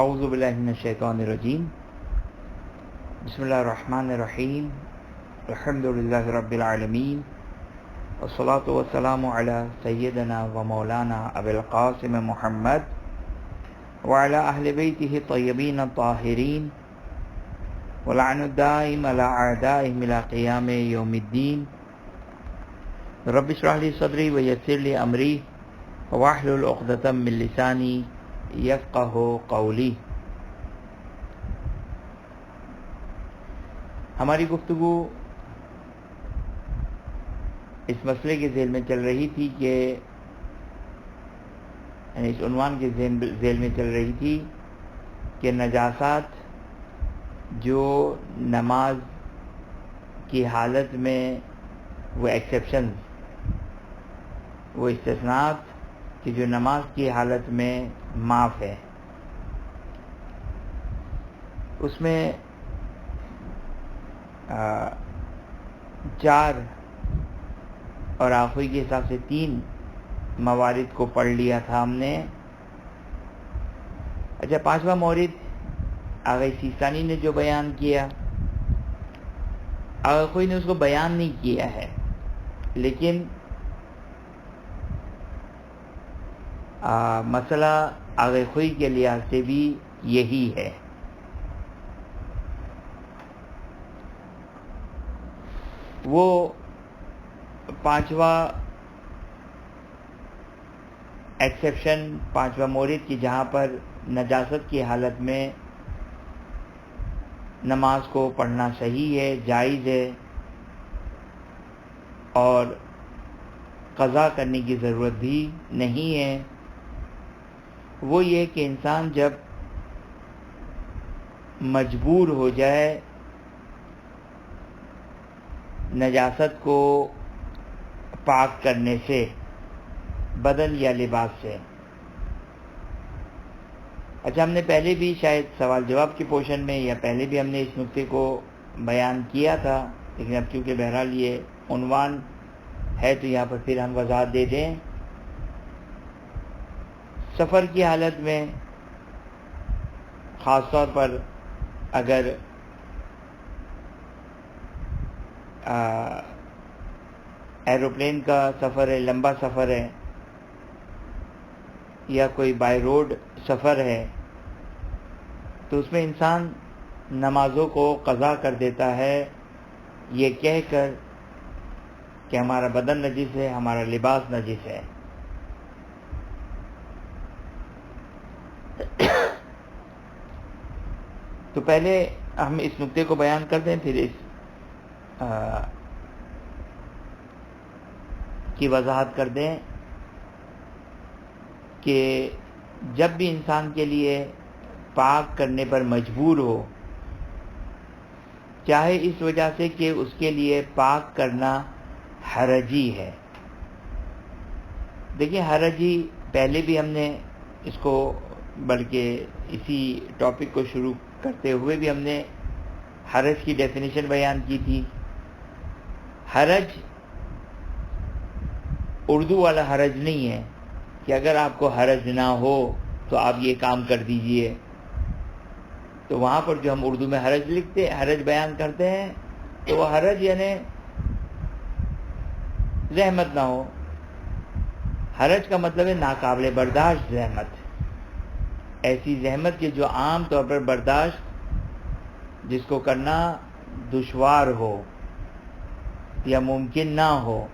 اعوذ باللہ من الشیطان الرجیم بسم اللہ الرحمن الرحیم الحمد للہ رب العالمین والصلاة والسلام علی سیدنا و مولانا ابی القاسم محمد وعلی اہل بیتہ الطیبین الطاہرین ولعن الدائم علی اعدائہم الی قیام یوم الدین رب اشرح لی صدری ویسر لی امری واحلل عقدۃ من لسانی یفقہ قولی۔ ہماری گفتگو اس مسئلے کے ذیل میں چل رہی تھی کہ یعنی اس عنوان کے ذیل میں چل رہی تھی کہ نجاسات جو نماز کی حالت میں وہ ایکسیپشنز، وہ استثناءات کہ جو نماز کی حالت میں معاف ہے، اس میں 4 اور آخری کے حساب سے 3 موارد کو پڑھ لیا تھا ہم نے۔ اچھا، 5واں مورد آغا سیستانی نے جو بیان کیا، آغا کوئی نے اس کو بیان نہیں کیا ہے، لیکن مسئلہ آغا خوئی کے لحاظ سے بھی یہی ہے۔ وہ 5واں ایکسیپشن، 5واں مورد کی جہاں پر نجاست کی حالت میں نماز کو پڑھنا صحیح ہے، جائز ہے اور قضا کرنے کی ضرورت بھی نہیں ہے، وہ یہ کہ انسان جب مجبور ہو جائے نجاست کو پاک کرنے سے، بدن یا لباس سے۔ اچھا، ہم نے پہلے بھی شاید سوال جواب کے پورشن میں یا پہلے بھی ہم نے اس نقطے کو بیان کیا تھا، لیکن اب کیونکہ بہرحال یہ عنوان ہے تو یہاں پر پھر ہم وضاحت دے دیں۔ سفر کی حالت میں خاص طور پر اگر ایروپلین کا سفر ہے، لمبا سفر ہے، یا کوئی بائی روڈ سفر ہے، تو اس میں انسان نمازوں کو قضا کر دیتا ہے یہ کہہ کر کہ ہمارا بدن نجس ہے، ہمارا لباس نجس ہے۔ تو پہلے ہم اس نقطے کو بیان کر دیں، پھر اس کی وضاحت کر دیں کہ جب بھی انسان کے لیے پاک کرنے پر مجبور ہو، چاہے اس وجہ سے کہ اس کے لیے پاک کرنا حرجی ہے۔ دیکھیں، حرجی پہلے بھی ہم نے اس کو، بلکہ اسی ٹاپک کو شروع کرتے ہوئے بھی ہم نے حرج کی ڈیفینیشن بیان کی تھی۔ حرج اردو والا حرج نہیں ہے کہ اگر آپ کو حرج نہ ہو تو آپ یہ کام کر دیجئے، تو وہاں پر جو ہم اردو میں حرج بیان کرتے ہیں تو وہ حرج یعنی زحمت نہ ہو۔ حرج کا مطلب ہے ناقابل برداشت زحمت، ایسی زحمت کہ جو عام طور پر برداشت، جس کو کرنا دشوار ہو یا ممکن نہ ہو،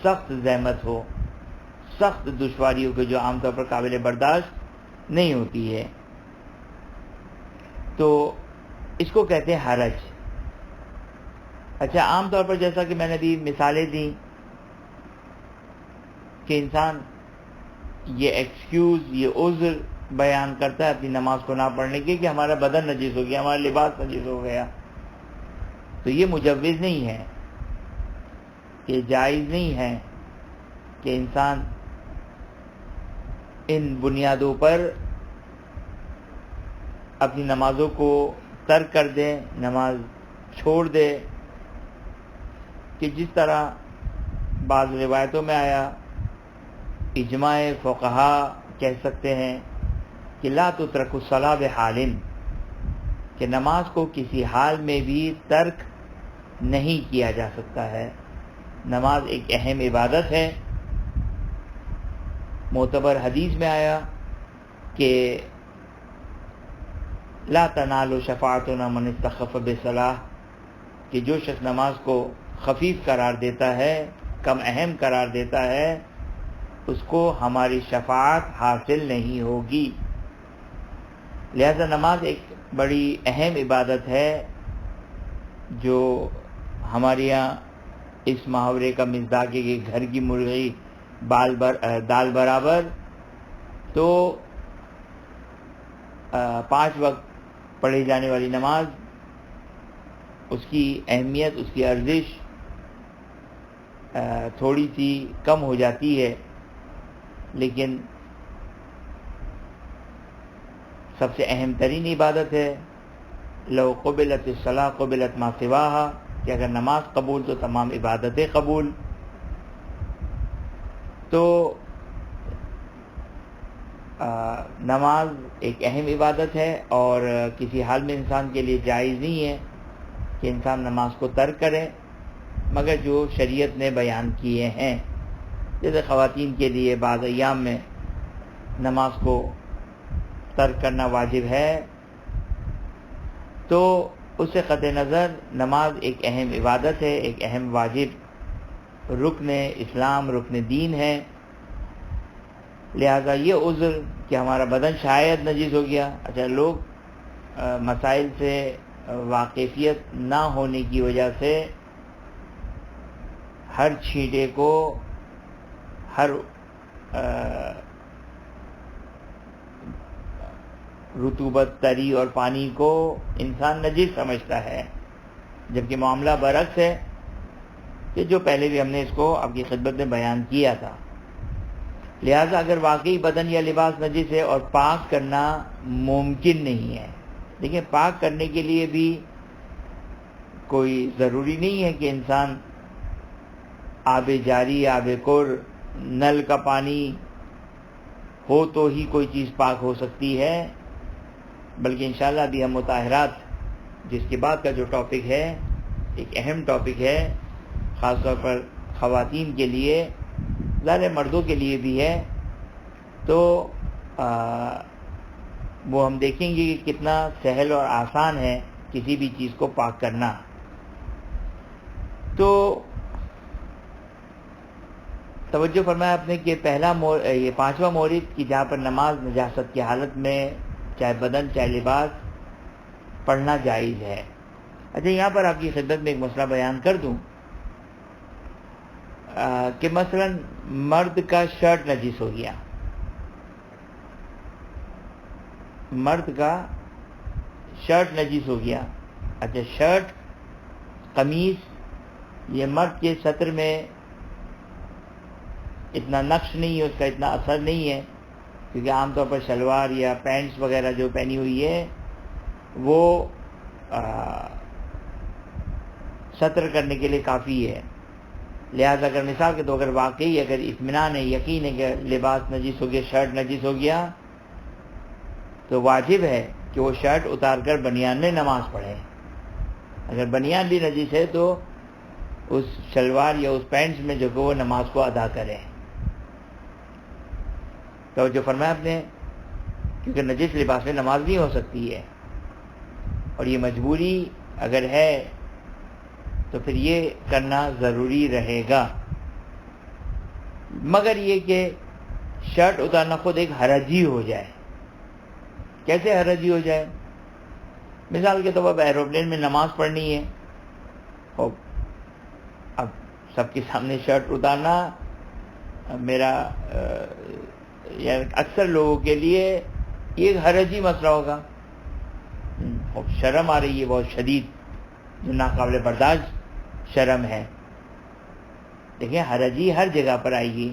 سخت زحمت ہو، سخت دشواری ہو کہ جو عام طور پر قابل برداشت نہیں ہوتی ہے، تو اس کو کہتے ہیں حرج۔ اچھا، عام طور پر جیسا کہ میں نے ابھی مثالیں دی کہ انسان یہ ایکسکیوز، یہ عذر بیان کرتا ہے اپنی نماز کو نہ پڑھنے کے کہ ہمارا بدن نجس ہو گیا، ہمارا لباس نجس ہو گیا، تو یہ مجوز نہیں ہے، یہ جائز نہیں ہے کہ انسان ان بنیادوں پر اپنی نمازوں کو ترک کر دے، نماز چھوڑ دے، کہ جس طرح بعض روایتوں میں آیا، اجماع فقہا کہہ سکتے ہیں کہ لا تترک الصلاۃ بحال، کہ نماز کو کسی حال میں بھی ترک نہیں کیا جا سکتا ہے۔ نماز ایک اہم عبادت ہے۔ معتبر حدیث میں آیا کہ لا تنال شفاعتنا من استخف بصلاۃ، کہ جو شخص نماز کو خفیف قرار دیتا ہے، کم اہم قرار دیتا ہے، اس کو ہماری شفاعت حاصل نہیں ہوگی۔ لہذا نماز ایک بڑی اہم عبادت ہے، جو ہمارے یہاں اس محاورے کا مصداق ہے کہ گھر کی مرغی دال برابر۔ تو 5 وقت پڑھی جانے والی نماز، اس کی اہمیت، اس کی ارزش تھوڑی سی کم ہو جاتی ہے، لیکن سب سے اہم ترین عبادت ہے۔ لو قبلت الصلاۃ قبلت ما سواہا، کہ اگر نماز قبول تو تمام عبادتیں قبول۔ تو نماز ایک اہم عبادت ہے، اور کسی حال میں انسان کے لیے جائز نہیں ہے کہ انسان نماز کو ترک کرے، مگر جو شریعت نے بیان کیے ہیں۔ جیسے خواتین کے لیے بعض ایام میں نماز کو ترک کرنا واجب ہے، تو اس سے قطع نظر نماز ایک اہم عبادت ہے، ایک اہم واجب رکن اسلام، رکن دین ہے۔ لہذا یہ عذر کہ ہمارا بدن شاید نجس ہو گیا، اچھا لوگ مسائل سے واقفیت نہ ہونے کی وجہ سے ہر چھینٹے کو، ہر رطوبت، تری اور پانی کو انسان نجس سمجھتا ہے، جبکہ معاملہ برعکس ہے، کہ جو پہلے بھی ہم نے اس کو آپ کی خدمت میں بیان کیا تھا۔ لہذا اگر واقعی بدن یا لباس نجس ہے اور پاک کرنا ممکن نہیں ہے، لیکن پاک کرنے کے لیے بھی کوئی ضروری نہیں ہے کہ انسان آب جاری، آب کر، نل کا پانی ہو تو ہی کوئی چیز پاک ہو سکتی ہے، بلکہ انشاءاللہ ابھی ہم مطہرات، جس کے بعد کا جو ٹاپک ہے، ایک اہم ٹاپک ہے، خاص طور پر خواتین کے لیے، ظاہر مردوں کے لیے بھی ہے، تو وہ ہم دیکھیں گے کہ کتنا سہل اور آسان ہے کسی بھی چیز کو پاک کرنا۔ تو توجہ فرمایا آپ نے کہ یہ 5واں مورد کہ جہاں پر نماز نجاست کی حالت میں چاہے بدن چاہے لباس پڑھنا جائز ہے۔ اچھا یہاں پر آپ کی خدمت میں ایک مسئلہ بیان کر دوں کہ مثلا مرد کا شرٹ نجس ہو گیا، مرد کا شرٹ نجس ہو گیا۔ اچھا شرٹ، قمیص، یہ مرد کے سطر میں اتنا نقش نہیں ہے، اس کا اتنا اثر نہیں ہے، کیونکہ عام طور پر شلوار یا پینٹس وغیرہ جو پہنی ہوئی ہے وہ سطر کرنے کے لیے کافی ہے۔ لہذا اگر مثال کے طور پر واقعی اگر اطمینان ہے، یقین ہے کہ لباس نجس ہو گیا، شرٹ نجس ہو گیا، تو واجب ہے کہ وہ شرٹ اتار کر بنیان میں نماز پڑھے۔ اگر بنیان بھی نجس ہے تو اس شلوار یا اس پینٹس میں جو کہ وہ نماز کو ادا کرے۔ توجہ فرمایا آپ نے، کیونکہ نجس لباس میں نماز نہیں ہو سکتی ہے، اور یہ مجبوری اگر ہے تو پھر یہ کرنا ضروری رہے گا۔ مگر یہ کہ شرٹ اتارنا خود ایک حرج ہی ہو جائے۔ کیسے حرج ہی ہو جائے؟ مثال کے طور پر ایروپلین میں نماز پڑھنی ہے، اور اب سب کے سامنے شرٹ اتارنا میرا اکثر لوگوں کے لیے یہ ایک حرج ہی مسئلہ ہوگا، اور شرم آ رہی ہے بہت شدید، جو ناقابل برداشت شرم ہے۔ دیکھیں حرجی ہر جگہ پر آئے گی،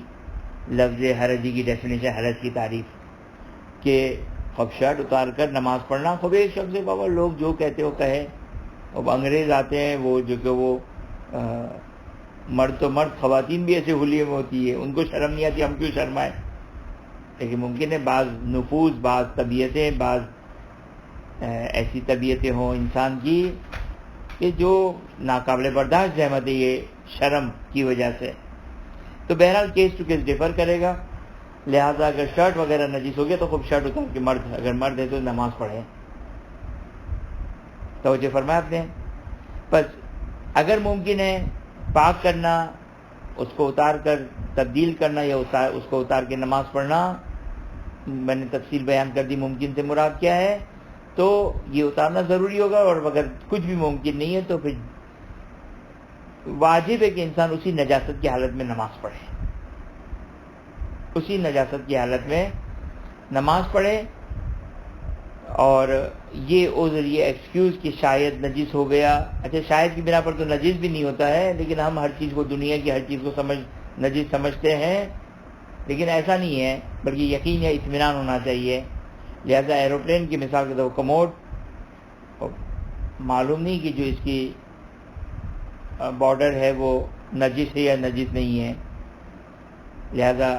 لفظ حرجی کی ڈیفینیشن، حرج کی تعریف، کہ خب شرٹ اتار کر نماز پڑھنا، خب ایک شخص ہے بابا، لوگ جو کہتے وہ کہے۔ اب انگریز آتے ہیں، وہ جو کہ وہ مرد تو مرد، خواتین بھی ایسے حلیے میں ہوتی ہے، ان کو شرم نہیں آتی، ہم کیوں شرمائیں؟ لیکن ممکن ہے بعض نفوس، بعض طبیعتیں، بعض ایسی طبیعتیں ہوں انسان کی کہ جو ناقابل برداشت زحمت ہے یہ شرم کی وجہ سے. تو بہرحال کیس ٹو کیس ڈیفر کرے گا. لہٰذا اگر شرٹ وغیرہ نجس ہو گیا تو خوب شرٹ اتار کے اگر مرد ہے تو نماز پڑھے. توجہ فرمایا آپ نے. بس اگر ممکن ہے پاک کرنا، اس کو اتار کر تبدیل کرنا یا اس کو اتار کے نماز پڑھنا، میں نے تفصیل بیان کر دی ممکن سے مراد کیا ہے. تو یہ اتارنا ضروری ہوگا، اور اگر کچھ بھی ممکن نہیں ہے تو پھر واجب ہے کہ انسان اسی نجاست کی حالت میں نماز پڑھے، اسی نجاست کی حالت میں نماز پڑھے. اور یہ عذر، یہ ایکسکیوز کہ شاید نجس ہو گیا، اچھا شاید کی بنا پر تو نجس بھی نہیں ہوتا ہے، لیکن ہم ہر چیز کو، دنیا کی ہر چیز کو نجس سمجھتے ہیں، لیکن ایسا نہیں ہے، بلکہ یقین یا اطمینان ہونا چاہیے. لہذا ایروپلین کی مثال کے طور پر کموڈ معلوم نہیں کہ جو اس کی بارڈر ہے وہ نجس ہے یا نجس نہیں ہے، لہذا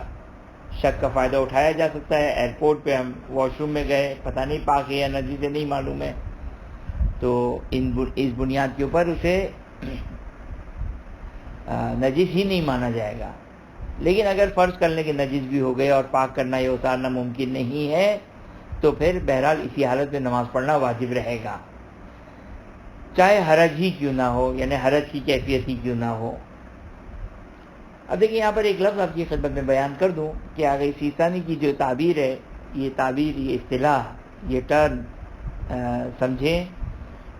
شک کا فائدہ اٹھایا جا سکتا ہے. ایئرپورٹ پہ ہم واش روم میں گئے، پتہ نہیں پاک ہے یا نجس ہے نہیں معلوم ہے، تو اس بنیاد کے اوپر اسے نجس ہی نہیں مانا جائے گا. لیکن اگر فرض کر لیں کہ نجس بھی ہو گئے اور پاک کرنا یا اتارنا ممکن نہیں ہے تو پھر بہرحال اسی حالت میں نماز پڑھنا واجب رہے گا، چاہے حرج ہی کیوں نہ ہو، یعنی حرج کی کیفیت ہی کیوں نہ ہو. اب دیکھیں یہاں پر ایک لفظ آپ کی خدمت میں بیان کر دوں کہ آگے سیستانی کی جو تعبیر ہے، یہ تعبیر، یہ اصطلاح، یہ ٹرم سمجھیں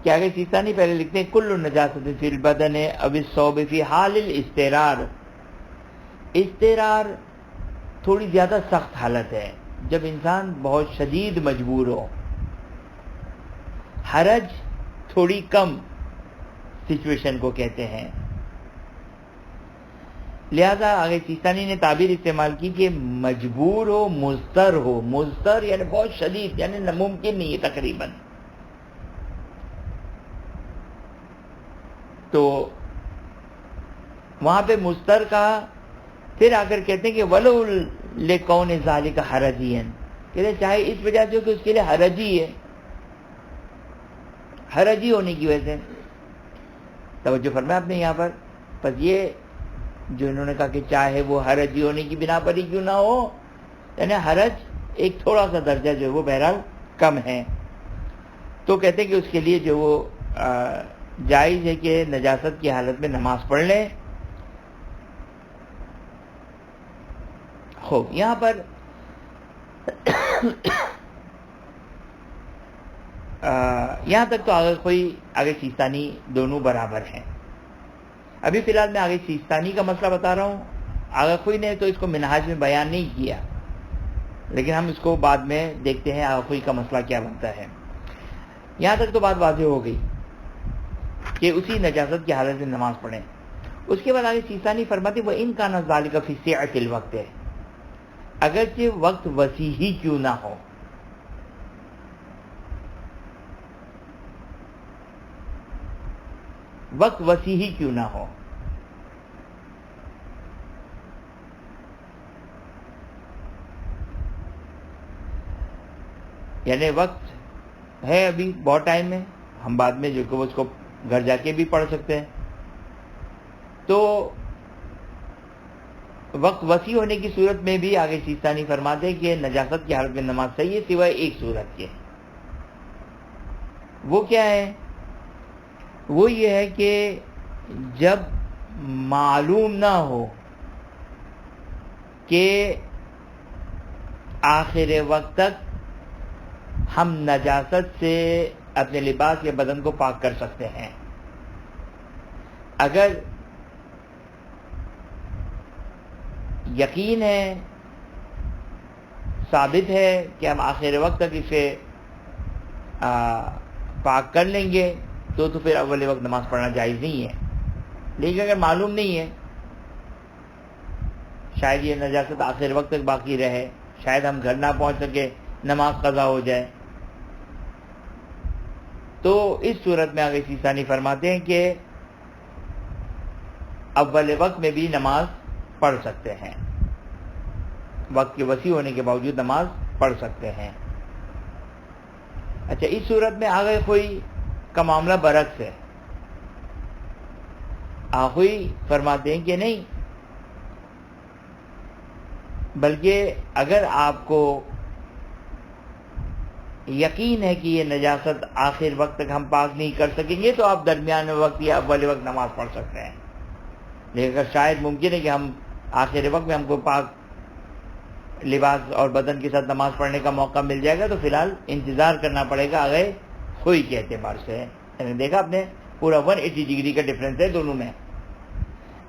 کہ آگے سیستانی پہلے لکھتے ہیں کل نجاست فی البدن او الثوب فی حال الاضطرار. اضطرار تھوڑی زیادہ سخت حالت ہے، جب انسان بہت شدید مجبور ہو. حرج تھوڑی کم سچویشن کو کہتے ہیں. لہذا آگے سیستانی نے تعبیر استعمال کی کہ مجبور ہو، مضطر ہو. مضطر یعنی بہت شدید، یعنی ناممکن نہیں ہے تقریباً. تو وہاں پہ مضطر کہا، پھر آ کر کہتے ہیں کہ ولو لکون ذالک حرجین، کہتے ہیں چاہے اس وجہ سے کہ اس کے لیے حرجی ہے، حرجی ہونے کی وجہ سے. توجہ فرمایا آپ نے یہاں پر. بس یہ جو انہوں نے کہا کہ چاہے وہ حرجی ہونے کی بنا پر ہی کیوں نہ ہو، یعنی حرج ایک تھوڑا سا درجہ جو ہے وہ بہرحال کم ہے. تو کہتے ہیں کہ اس کے لیے جو وہ جائز ہے کہ نجاست کی حالت میں نماز پڑھ لیں. خوب یہاں پر یہاں تک تو آگے سیستانی دونوں برابر ہیں. ابھی فی الحال میں آگے سیستانی کا مسئلہ بتا رہا ہوں. آگے خوئی نے تو اس کو منہاج میں بیان نہیں کیا، لیکن ہم اس کو بعد میں دیکھتے ہیں آگے خوئی کا مسئلہ کیا بنتا ہے. یہاں تک تو بات واضح ہو گئی کہ اسی نجاست کی حالت میں نماز پڑھیں. اس کے بعد آگے سیستانی فرماتے وہ ان کا ذالک فی سعۃ الوقت ہے، اگرچہ وقت وسیع ہی کیوں نہ ہو. وقت وسیع ہی کیوں نہ ہو. یعنی وقت ہے، ابھی بہت ٹائم ہے، ہم بعد میں جو کہ اس کو گھر جا کے بھی پڑھ سکتے ہیں. تو وقت وسیع ہونے کی صورت میں بھی آگے سیستانی فرماتے ہیں کہ نجاست کی حالت میں نماز صحیح ہے سوائے ایک صورت کے. وہ کیا ہے؟ وہ یہ ہے کہ جب معلوم نہ ہو کہ آخر وقت تک ہم نجاست سے اپنے لباس یا بدن کو پاک کر سکتے ہیں. اگر یقین ہے، ثابت ہے کہ ہم آخر وقت تک اسے پاک کر لیں گے تو پھر اول وقت نماز پڑھنا جائز نہیں ہے. لیکن اگر معلوم نہیں ہے، شاید یہ نجاست آخر وقت تک باقی رہے، شاید ہم گھر نہ پہنچ سکے، نماز قضا ہو جائے، تو اس صورت میں آگے سیستانی فرماتے ہیں کہ اول وقت میں بھی نماز پڑھ سکتے ہیں. وقت کے وسیع ہونے کے باوجود نماز پڑھ سکتے ہیں۔ اچھا، اس صورت میں آگے کوئی کا معاملہ برعکس ہے۔ آخوئی فرماتے ہیں کہ نہیں، بلکہ اگر آپ کو یقین ہے کہ یہ نجاست آخر وقت تک ہم پاک نہیں کر سکیں گے تو آپ درمیان وقت یا اول وقت نماز پڑھ سکتے ہیں، لیکن اگر شاید ممکن ہے کہ ہم آخر وقت میں ہم کو پاک لباس اور بدن کے ساتھ نماز پڑھنے کا موقع مل جائے گا تو فی الحال انتظار کرنا پڑے گا آگے خوئی کے اعتبار سے۔ یعنی دیکھا آپ نے پورا 180 ڈگری کا ڈفرینس ہے دونوں میں۔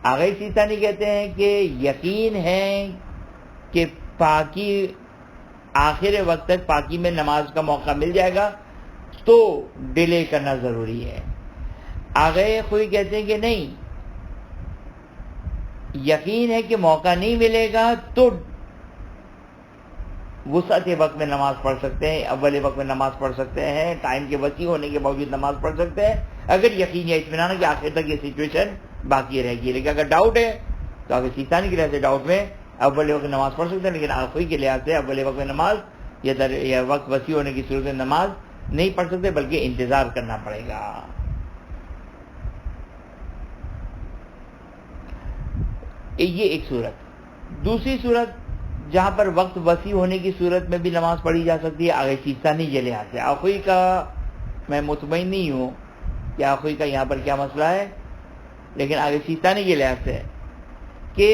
آگے سیستانی کہتے ہیں کہ یقین ہے کہ پاکی آخر وقت تک پاکی میں نماز کا موقع مل جائے گا تو ڈیلے کرنا ضروری ہے۔ آگے خوئی کہتے ہیں کہ نہیں، یقین ہے کہ موقع نہیں ملے گا تو وسعت وقت میں نماز پڑھ سکتے ہیں، اول وقت میں نماز پڑھ سکتے ہیں، ٹائم کے وسیع ہونے کے باوجود نماز پڑھ سکتے ہیں اگر یقین یا اطمینان ہے کہ آخر تک یہ سچویشن باقی رہے گی۔ لیکن اگر ڈاؤٹ ہے تو آگے سیستانی کے لحاظ سے ڈاؤٹ میں اول وقت نماز پڑھ سکتے ہیں، لیکن آخری کے لحاظ سے اول وقت میں نماز یا وقت وسیع ہونے کی صورت میں نماز نہیں پڑھ سکتے بلکہ انتظار کرنا پڑے گا۔ یہ ایک صورت۔ دوسری صورت جہاں پر وقت وسیع ہونے کی صورت میں بھی نماز پڑھی جا سکتی ہے آگے سیستانی کے لحاظ سے۔ آخری کا میں مطمئن نہیں ہوں کہ آخری کا یہاں پر کیا مسئلہ ہے، لیکن آگے سیستانی کے لحاظ سے کہ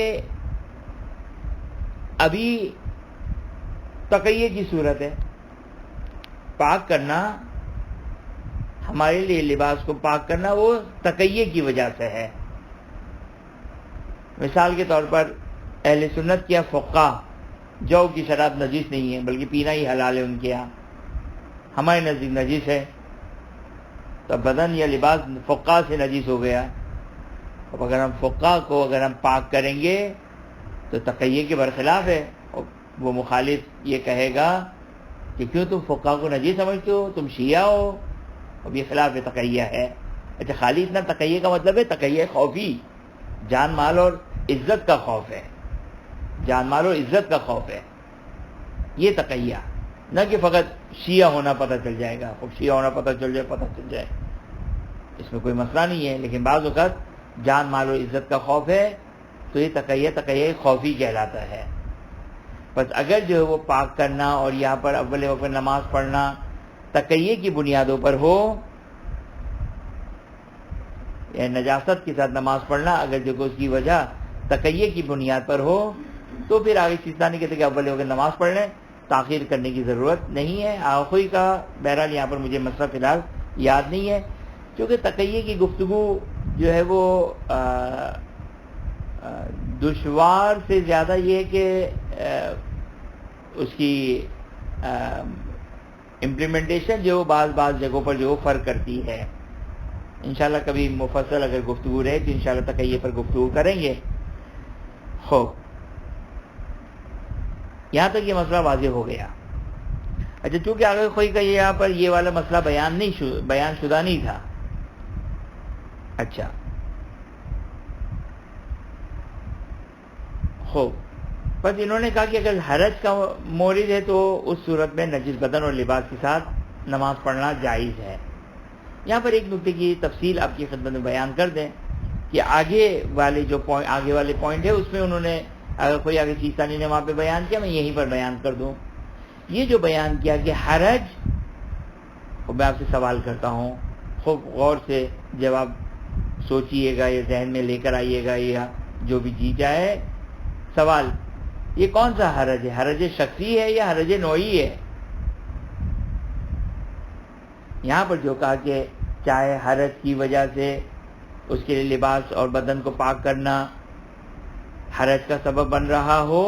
ابھی تقیے کی صورت ہے، پاک کرنا ہمارے لیے لباس کو پاک کرنا وہ تقیے کی وجہ سے ہے۔ مثال کے طور پر اہل سنت کیا فقہ جو کی شراب نجیس نہیں ہے بلکہ پینا ہی حلال ہے ان کے یہاں، ہمارے نزدیک نجیس ہے، تو بدن یا لباس فقہ سے نجیس ہو گیا۔ اب اگر ہم فقہ کو اگر ہم پاک کریں گے تو تقیے کے برخلاف ہے، وہ مخالف یہ کہے گا کہ کیوں تم فقہ کو نجیس سمجھتے ہو، تم شیعہ ہو، اب یہ خلاف تقیہ ہے۔ اچھا، خالی اتنا تقیہ کا مطلب ہے تقیہ خوفی، جان مال اور عزت کا خوف ہے، جان مال اور عزت کا خوف ہے، یہ تقیہ، نہ کہ فقط شیعہ ہونا پتہ چل جائے گا، اب شیعہ ہونا پتہ چل جائے، اس میں کوئی مسئلہ نہیں ہے، لیکن بعض اوقات جان مال اور عزت کا خوف ہے تو یہ تقیہ خوفی کہلاتا ہے۔ بس اگر جو ہے وہ پاک کرنا اور یہاں پر اول وقت نماز پڑھنا تقیہ کی بنیادوں پر ہو، یا نجاست کے ساتھ نماز پڑھنا اگر جو اس کی وجہ تقیہ کی بنیاد پر ہو تو پھر آگے سیستانی کہتے ہیں کہ اول وقت نماز پڑھ لیں، تاخیر کرنے کی ضرورت نہیں ہے۔ آخری کا بہرحال یہاں پر مجھے مسئلہ فی الحال یاد نہیں ہے، کیونکہ تقیہ کی گفتگو جو ہے وہ دشوار سے زیادہ یہ ہے کہ اس کی امپلیمنٹیشن جو بعض جگہوں پر جو فرق کرتی ہے۔ انشاءاللہ کبھی مفصل اگر گفتگو رہے تو انشاءاللہ تقیہ پر گفتگو کریں گے۔ خوب، یہاں تک یہ مسئلہ واضح ہو گیا۔ اچھا، چونکہ آگے کوئی کا یہاں پر یہ والا مسئلہ بیان شدہ نہیں تھا۔ اچھا، خوب، بس انہوں نے کہا کہ اگر حرج کا مورد ہے تو اس صورت میں نجس بدن اور لباس کے ساتھ نماز پڑھنا جائز ہے۔ یہاں پر ایک نکتے کی تفصیل آپ کی خدمت میں بیان کر دیں کہ آگے والے پوائنٹ ہے اس میں انہوں نے اگر کوئی آگے سیستانی نے وہاں پہ بیان کیا، میں یہیں پر بیان کر دوں۔ یہ جو بیان کیا کہ حرج، میں آپ سے سوال کرتا ہوں، خوب غور سے جواب سوچئے گا یا ذہن میں لے کر آئیے گا یا جو بھی جی جائے، سوال یہ کون سا حرج ہے؟ حرج شخصی ہے یا حرج نوعی ہے؟ یہاں پر جو کہا کہ چاہے حرج کی وجہ سے اس کے لیے لباس اور بدن کو پاک کرنا حرج کا سبب بن رہا ہو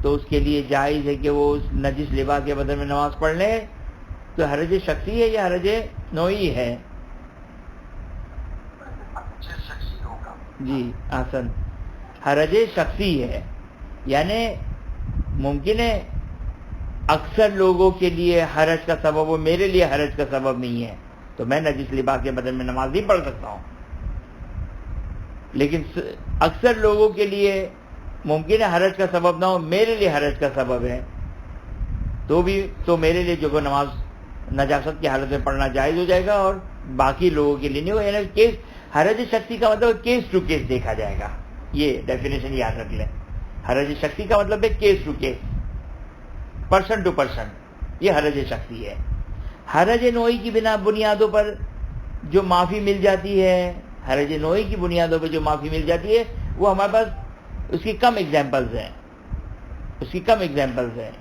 تو اس کے لیے جائز ہے کہ وہ اس نجس لباس کے بدن میں نماز پڑھ لے، تو حرج شخصی ہے یا حرج نوعی ہے؟ جی احسن، حرج شخصی ہے، یعنی ممکن ہے اکثر لوگوں کے لیے حرج کا سبب ہو، میرے لیے حرج کا سبب نہیں ہے تو میں نجس لباس کے بدن میں نماز نہیں پڑھ سکتا ہوں، لیکن اکثر لوگوں کے لیے ممکن ہے حرج کا سبب نہ ہو، میرے لیے حرج کا سبب ہے، تو میرے لیے جو نماز نجاست کی حالت میں پڑھنا جائز ہو جائے گا اور باقی لوگوں کے لیے نہیں ہوگا. یعنی کیس حرج شخصی کا مطلب کیس ٹو کیس دیکھا جائے گا. یہ ڈیفینیشن یاد رکھ لیں. حرج شخصی کا مطلب ہے case to case, person to person. یہ حرج شخصی ہے. حرج نوعی کی بنیادوں پر جو معافی مل جاتی ہے، حرج نوعی کی بنیادوں پر جو معافی مل جاتی ہے، وہ ہمارے پاس اس کی کم ایگزامپلز ہیں.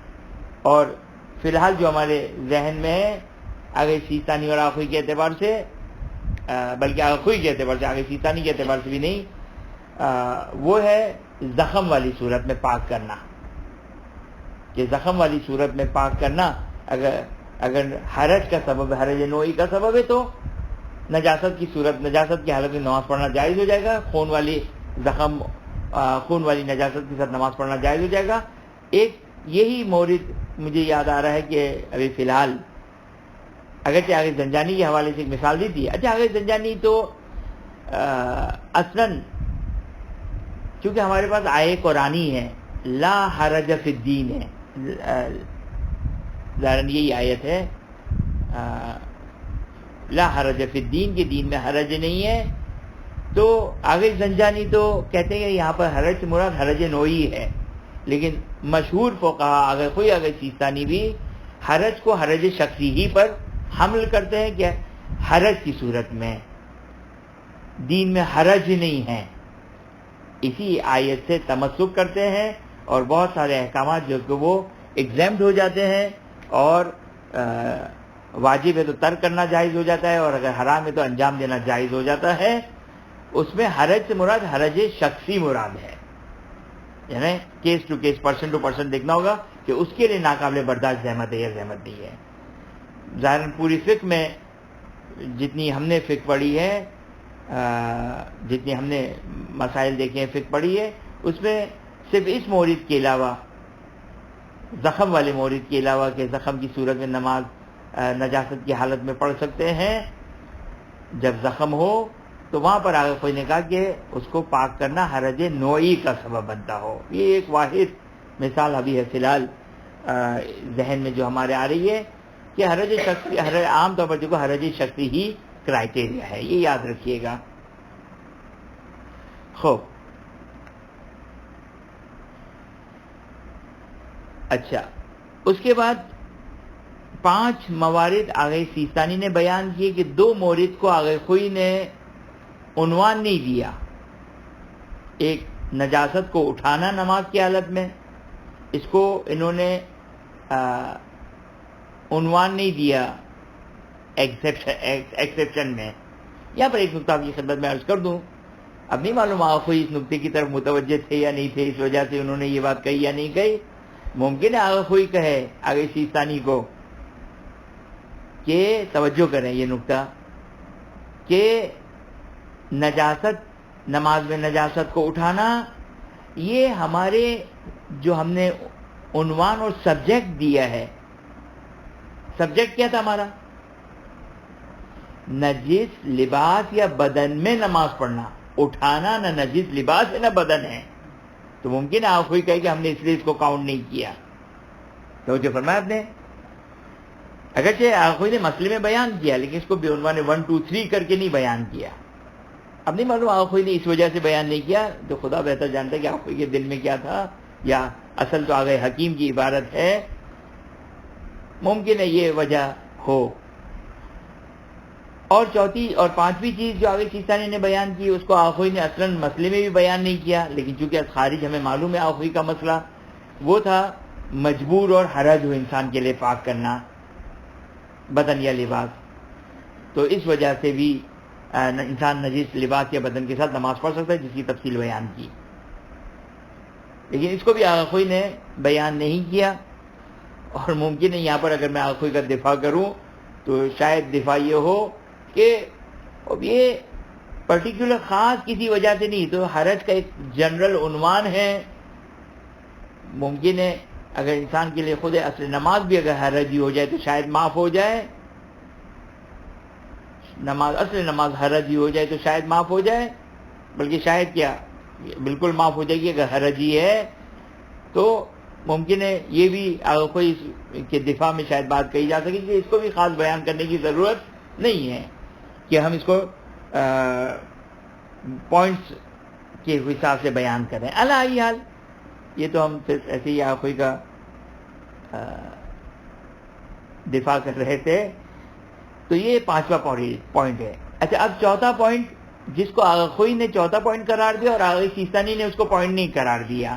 اور فی الحال جو ہمارے ذہن میں ہے آگے سیستانی اور آخوئی کے اعتبار سے، بلکہ آخوئی کے اعتبار سے، آگے سیستانی کے اعتبار سے بھی نہیں، وہ ہے زخم والی صورت میں پاک کرنا. کہ زخم والی صورت میں پاک کرنا اگر حرج کا سبب، حرج نوعی کا سبب ہے، تو نجاست کی حالت میں نماز پڑھنا جائز ہو جائے گا. خون والی نجاست کے ساتھ نماز پڑھنا جائز ہو جائے گا. ایک یہی مورد مجھے یاد آ رہا ہے کہ ابھی فی الحال، اگرچہ آگے زنجانی کے حوالے سے ایک مثال دی تھی. اچھا، آگے زنجانی تو اصلاً چونکہ ہمارے پاس آیے قرآنی ہے، لا حرج فی الدین ہے، ظاہراً یہی آیت ہے، لا حرج فی الدین، کے دین میں حرج نہیں ہے. تو آگے زنجانی تو کہتے ہیں کہ یہاں پر حرج سے مراد حرج نوعی ہے، لیکن مشہور فقہا آگے سیستانی بھی حرج کو حرج شخصی ہی پر حمل کرتے ہیں کہ حرج کی صورت میں دین میں حرج نہیں ہے. اسی آیت سے تمسک کرتے ہیں اور بہت سارے احکامات جو کہ وہ ایگزیمپٹ ہو جاتے ہیں، اور واجب ہے تو ترک کرنا جائز ہو جاتا ہے، اور اگر حرام ہے تو انجام دینا جائز ہو جاتا ہے. اس میں حرج سے مراد حرج شخصی مراد ہے. یعنی case to case, person to person دیکھنا ہوگا کہ اس کے لیے ناقابل برداشت زحمت ہے یا زحمت نہیں ہے. ظاہراً پوری فقہ میں جتنی ہم نے فقہ پڑھی ہے، جتنی ہم نے مسائل دیکھے ہیں، فقہ پڑھی ہے، اس میں صرف اس مورد کے علاوہ، زخم والے مورد کے علاوہ کہ زخم کی صورت میں نماز نجاست کی حالت میں پڑھ سکتے ہیں جب زخم ہو، تو وہاں پر آگے کوئی نے کہا کہ اس کو پاک کرنا حرج نوعی کا سبب بنتا ہو. یہ ایک واحد مثال ابھی ہے فی الحال ذہن میں جو ہمارے آ رہی ہے کہ حرج شخصی، عام طور پر جو حرج شخصی ہی کرائٹیریا ہے. یہ یاد رکھیے گا. خوب، اچھا، اس کے بعد 5 موارد آگے سیستانی نے بیان کیے کہ 2 مورد کو آگے خوئی نے عنوان نہیں دیا. ایک نجاست کو اٹھانا نماز کی حالت میں، اس کو انہوں نے عنوان نہیں دیا ایکسیپشن میں. یہاں پر ایک نقطہ آپ کی خدمت میں عرض کر دوں. اب نہیں معلوم آخوئی اس نقطے کی طرف متوجہ تھے یا نہیں تھے، اس وجہ سے انہوں نے یہ بات کہی یا نہیں کہی. ممکن ہے آخوئی کہے آگے سیستانی کو کہ توجہ کریں یہ نقطہ کہ نماز میں نجاست کو اٹھانا، یہ ہمارے جو ہم نے عنوان اور سبجیکٹ دیا ہے. سبجیکٹ کیا تھا ہمارا؟ نجس لباس یا بدن میں نماز پڑھنا. اٹھانا نہ نجس لباس ہے نہ بدن ہے. تو ممکن ہے آپ کوئی کہے کہ ہم نے اس لیے اس کو کاؤنٹ نہیں کیا. توجہ فرمایا آپ نے. اگرچہ آخوئی نے مسئلے میں بیان کیا، لیکن اس کو بے عنوان 1 2 3 کر کے نہیں بیان کیا. اب نہیں معلوم آخوئی نے اس وجہ سے بیان نہیں کیا، تو خدا بہتر جانتا ہے کہ آخوئی کے دل میں کیا تھا، یا اصل تو آگے حکیم کی عبارت ہے. ممکن ہے یہ وجہ ہو. اور چوتھی اور 5ویں چیز جو آگے سیستانی نے بیان کی، اس کو آخوئی نے اصلاً مسئلے میں بھی بیان نہیں کیا، لیکن چونکہ خارج ہمیں معلوم ہے آخوئی کا مسئلہ، وہ تھا مجبور اور حرج ہو انسان کے لیے پاک کرنا بدن یا لباس. تو اس وجہ سے بھی انسان نجس لباس یا بدن کے ساتھ نماز پڑھ سکتا ہے، جس کی تفصیل بیان کی. لیکن اس کو بھی آخوئی نے بیان نہیں کیا. اور ممکن ہے یہاں پر اگر میں آخوئی کا دفاع کروں تو شاید دفاع یہ ہو کہ اب یہ پرٹیکولر خاص کسی وجہ سے نہیں، تو حرج کا ایک جنرل عنوان ہے. ممکن ہے اگر انسان کے لیے خود اصل نماز بھی اگر حرج ہو جائے تو شاید معاف ہو جائے. اصل نماز حرج ہو جائے تو شاید معاف ہو جائے، بلکہ شاید کیا بالکل معاف ہو جائے گی. اگر حرجی ہے تو ممکن ہے یہ بھی کوئی کے دفاع میں شاید بات کہی جا سکے کہ اس کو بھی خاص بیان کرنے کی ضرورت نہیں ہے کہ ہم اس کو پوائنٹس کے حساب سے بیان کریں. علی ای حال یہ تو ہم پھر ایسے ہی آخوئی کا دفاع کر رہے تھے. تو یہ 5واں پوائنٹ ہے. اچھا اب چوتھا پوائنٹ جس کو آخوئی نے چوتھا پوائنٹ قرار دیا اور آغا سیستانی نے اس کو پوائنٹ نہیں قرار دیا,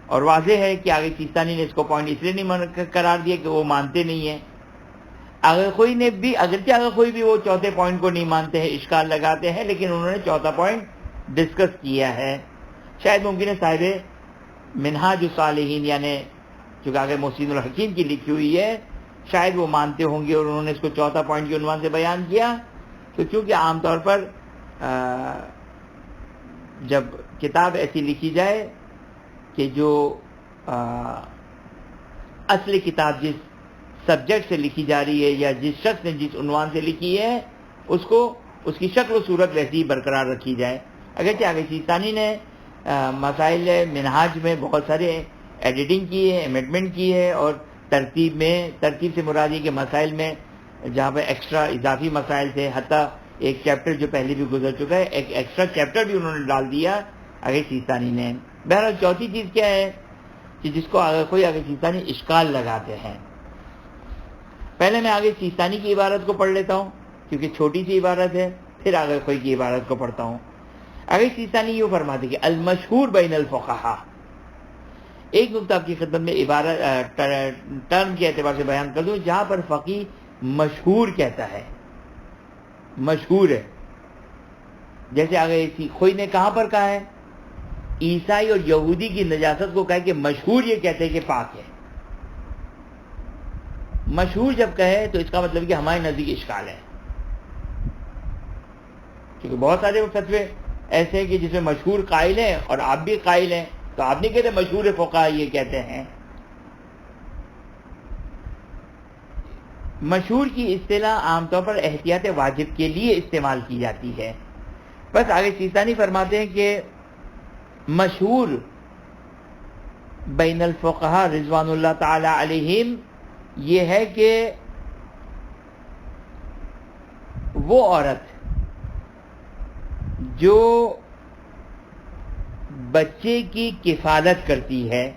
اور واضح ہے کہ آغا سیستانی نے اس کو پوائنٹ اس لیے نہیں قرار دیا کہ وہ مانتے نہیں ہیں. آغاخوئی نے بھی, اگرچہ آغاخوئی بھی وہ چوتھے پوائنٹ کو نہیں مانتے ہیں, اشکال لگاتے ہیں, لیکن انہوں نے چوتھا پوائنٹ ڈسکس کیا ہے. شاید ممکن ہے صاحب منہاج الصالحین یعنی جو کہ آگے محسن الحکیم کی لکھی ہوئی ہے شاید وہ مانتے ہوں گے اور انہوں نے اس کو چوتھا پوائنٹ کے عنوان سے بیان کیا. تو چونکہ عام طور پر جب کتاب ایسی لکھی جائے کہ جو اصل کتاب جس سبجیکٹ سے لکھی جا رہی ہے یا جس شخص نے جس عنوان سے لکھی ہے اس کو اس کی شکل و صورت ویسی ہی برقرار رکھی جائے. اگرچہ آگے سیستانی نے مسائل منہاج میں بہت سارے ایڈیٹنگ کی ہے, امینڈمنٹ کی ہے, اور ترتیب سے مراد یہ کہ مسائل میں جہاں پہ ایکسٹرا اضافی مسائل تھے, حتیٰ ایک چیپٹر جو پہلے بھی گزر چکا ہے ایک ایکسٹرا چیپٹر بھی انہوں نے ڈال دیا آگے سیستانی نے. بہرحال چوتھی چیز کیا ہے کہ جس کو کوئی آگے سیستانی اشکال لگاتے ہیں. پہلے میں آگے سیستانی کی عبارت کو پڑھ لیتا ہوں کیونکہ چھوٹی سی عبارت ہے, پھر آگے کوئی کی عبارت کو پڑھتا ہوں. آگے سیستانی یوں فرماتے کہ المشہور بین الفقہا. ایک نقطہ آپ کی خدمت میں عبارت ٹرم کے اعتبار سے بیان کر دوں, جہاں پر فقی مشہور کہتا ہے, مشہور ہے, جیسے آگے خوئی نے کہاں پر کہا ہے, عیسائی اور یہودی کی نجاست کو کہا کہ مشہور یہ کہتے ہیں کہ پاک ہے. مشہور جب کہے تو اس کا مطلب کہ ہمارے نزدیک اشکال ہے, کیونکہ بہت سارے فتوے ایسے ہیں کہ جس میں مشہور قائل ہیں اور آپ بھی قائل ہیں, تو آپ نہیں کہتے مشہور فقہا یہ کہتے ہیں. مشہور کی اصطلاح عام طور پر احتیاط واجب کے لیے استعمال کی جاتی ہے. بس آگے سیستانی فرماتے ہیں کہ مشہور بین الفقہا رضوان اللہ تعالی علیہم یہ ہے کہ وہ عورت جو بچے کی کفالت کرتی ہے,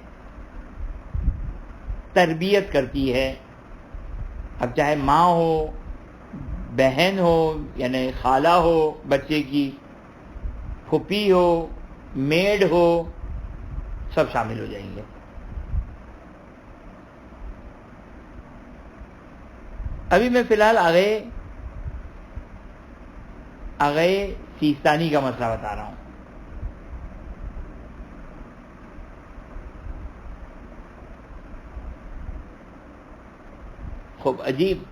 تربیت کرتی ہے, اب چاہے ماں ہو, بہن ہو یعنی خالہ ہو بچے کی, پھوپھی ہو, میڈ ہو, سب شامل ہو جائیں گے. ابھی میں فی الحال آگے سیستانی کا مسئلہ بتا رہا ہوں. خوب عجیب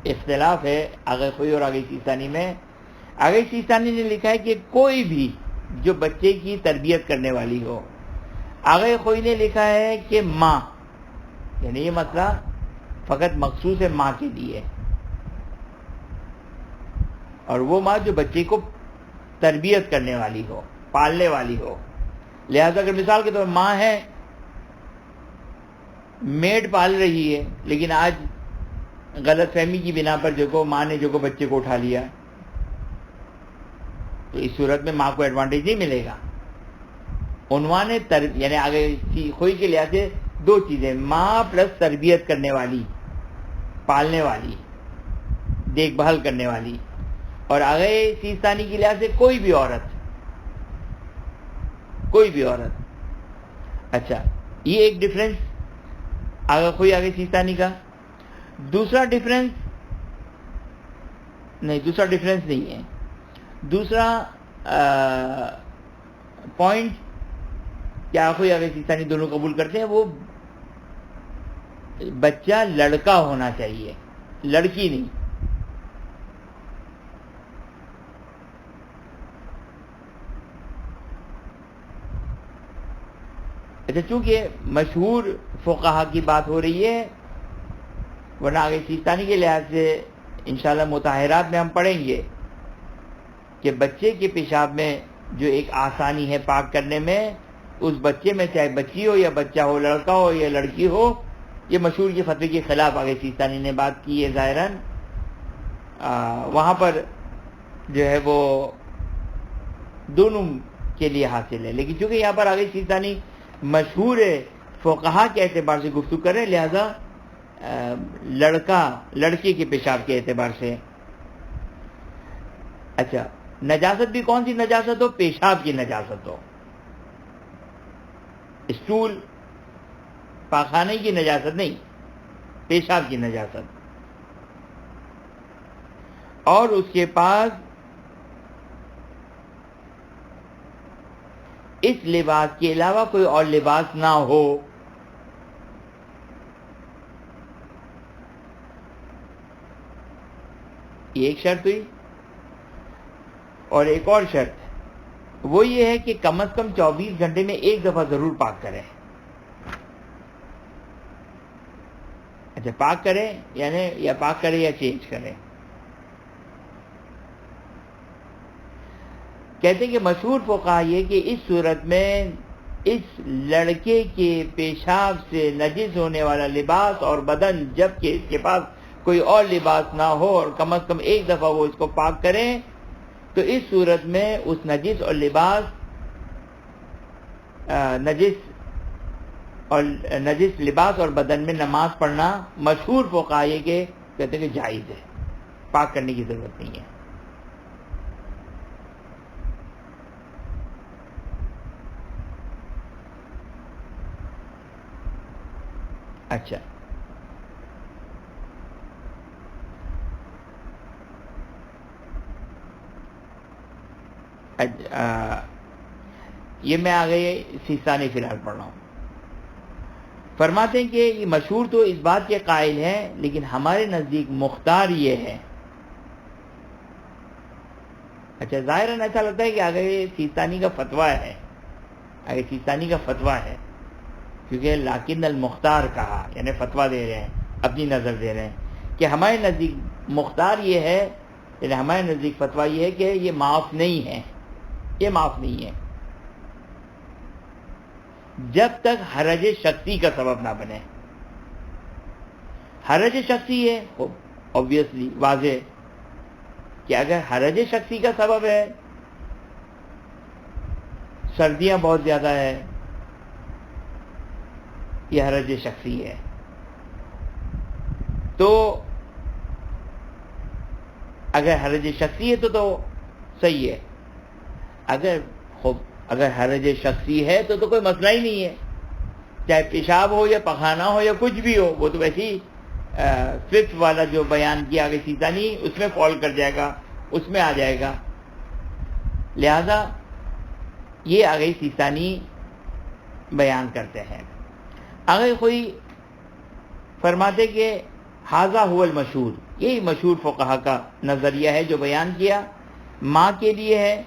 اختلاف ہے آگے خوئی اور آگے سیستانی میں. آگے سیستانی نے لکھا ہے کہ کوئی بھی جو بچے کی تربیت کرنے والی ہو. آگے خوئی نے لکھا ہے کہ ماں, یعنی یہ مسئلہ فقط مخصوص ہے ماں کے لیے, اور وہ ماں جو بچے کو تربیت کرنے والی ہو, پالنے والی ہو. لہذا اگر مثال کے طور پر ماں ہے, میڈ پال رہی ہے, لیکن آج غلط فہمی کی بنا پر ماں نے بچے کو اٹھا لیا, تو اس صورت میں ماں کو ایڈوانٹیج نہیں ملے گا. عنوان یعنی آگے خوئی کے لحاظ سے دو چیزیں, ماں پلس تربیت کرنے والی, پالنے والی, دیکھ بھال کرنے والی, اور آگے سیستانی کے لحاظ سے کوئی بھی عورت. اچھا یہ ایک ڈفرنس آگے خوئی آگے سیستانی کا. دوسرا ڈفرنس نہیں ہے. دوسرا پوائنٹ کیا خوئی آگے سیستانی دونوں قبول کرتے ہیں, وہ بچہ لڑکا ہونا چاہیے, لڑکی نہیں. اچھا چونکہ مشہور فقہا کی بات ہو رہی ہے, ورنہ آگے سیستانی کے لحاظ سے انشاءاللہ مطہرات میں ہم پڑھیں گے کہ بچے کے پیشاب میں جو ایک آسانی ہے پاک کرنے میں، اس بچے میں چاہے بچی ہو یا بچہ ہو، لڑکا ہو یا لڑکی ہو، یہ مشہور کے فتوے کے خلاف آگے سیستانی نے بات کی ہے ظاہراً. وہاں پر جو ہے وہ دونوں کے لیے حاصل ہے، لیکن چونکہ یہاں پر آگے سیستانی مشہور فقہا کے اعتبار سے گفتگو کریں، لہذا لڑکا لڑکی کے پیشاب کے اعتبار سے. اچھا، نجاست بھی کون سی نجاست ہو؟ پیشاب کی نجاست ہو. اسٹول پاخانے کی نجاست نہیں، پیشاب کی نجاست. اور اس کے پاس اس لباس کے علاوہ کوئی اور لباس نہ ہو. یہ ایک شرط ہوئی. اور ایک اور شرط وہ یہ ہے کہ کم از کم 24 گھنٹے میں ایک دفعہ ضرور پاک کریں. اچھا، پاک کریں یعنی یا پاک کریں یا چینج کریں. کہتے ہیں کہ مشہور فقہا یہ کہ اس صورت میں اس لڑکے کے پیشاب سے نجس ہونے والا لباس اور بدن، جبکہ اس کے پاس کوئی اور لباس نہ ہو اور کم از کم ایک دفعہ وہ اس کو پاک کریں، تو اس صورت میں اس نجس اور نجس لباس اور بدن میں نماز پڑھنا مشہور فقہا یہ کہ کہتے ہیں کہ جائز ہے، پاک کرنے کی ضرورت نہیں ہے. اچھا، یہ میں آگے سیستانی فی الحال پڑھ رہا ہوں. فرماتے ہیں کہ یہ مشہور تو اس بات کے قائل ہیں، لیکن ہمارے نزدیک مختار یہ ہے. اچھا، ظاہراً ایسا لگتا ہے کہ آگے سیستانی کا فتویٰ ہے، آگے سیستانی کا فتویٰ ہے، کیونکہ لیکن المختار کہا، یعنی فتویٰ دے رہے ہیں، اپنی نظر دے رہے ہیں کہ ہمارے نزدیک مختار یہ ہے، یعنی ہمارے نزدیک فتویٰ یہ ہے کہ یہ معاف نہیں ہے، یہ معاف نہیں ہے جب تک حرج شخصی کا سبب نہ بنے. حرج شخصی ہے obviously واضح کہ اگر حرج شخصی کا سبب ہے، سردیاں بہت زیادہ ہے، یہ حرج شخصی ہے، تو اگر حرج شخصی ہے تو صحیح ہے. اگر حرج شخصی ہے تو کوئی مسئلہ ہی نہیں ہے، چاہے پیشاب ہو یا پخانہ ہو یا کچھ بھی ہو، وہ تو ویسے ہی ففتھ والا جو بیان کیا آگے سیستانی اس میں فال کر جائے گا، اس میں آ جائے گا. لہذا یہ آگے سیستانی بیان کرتے ہیں. آگے کوئی فرماتے کہ ھذا هو المشہور، یہی مشہور فقہا کا نظریہ ہے جو بیان کیا، ماں کے لیے ہے.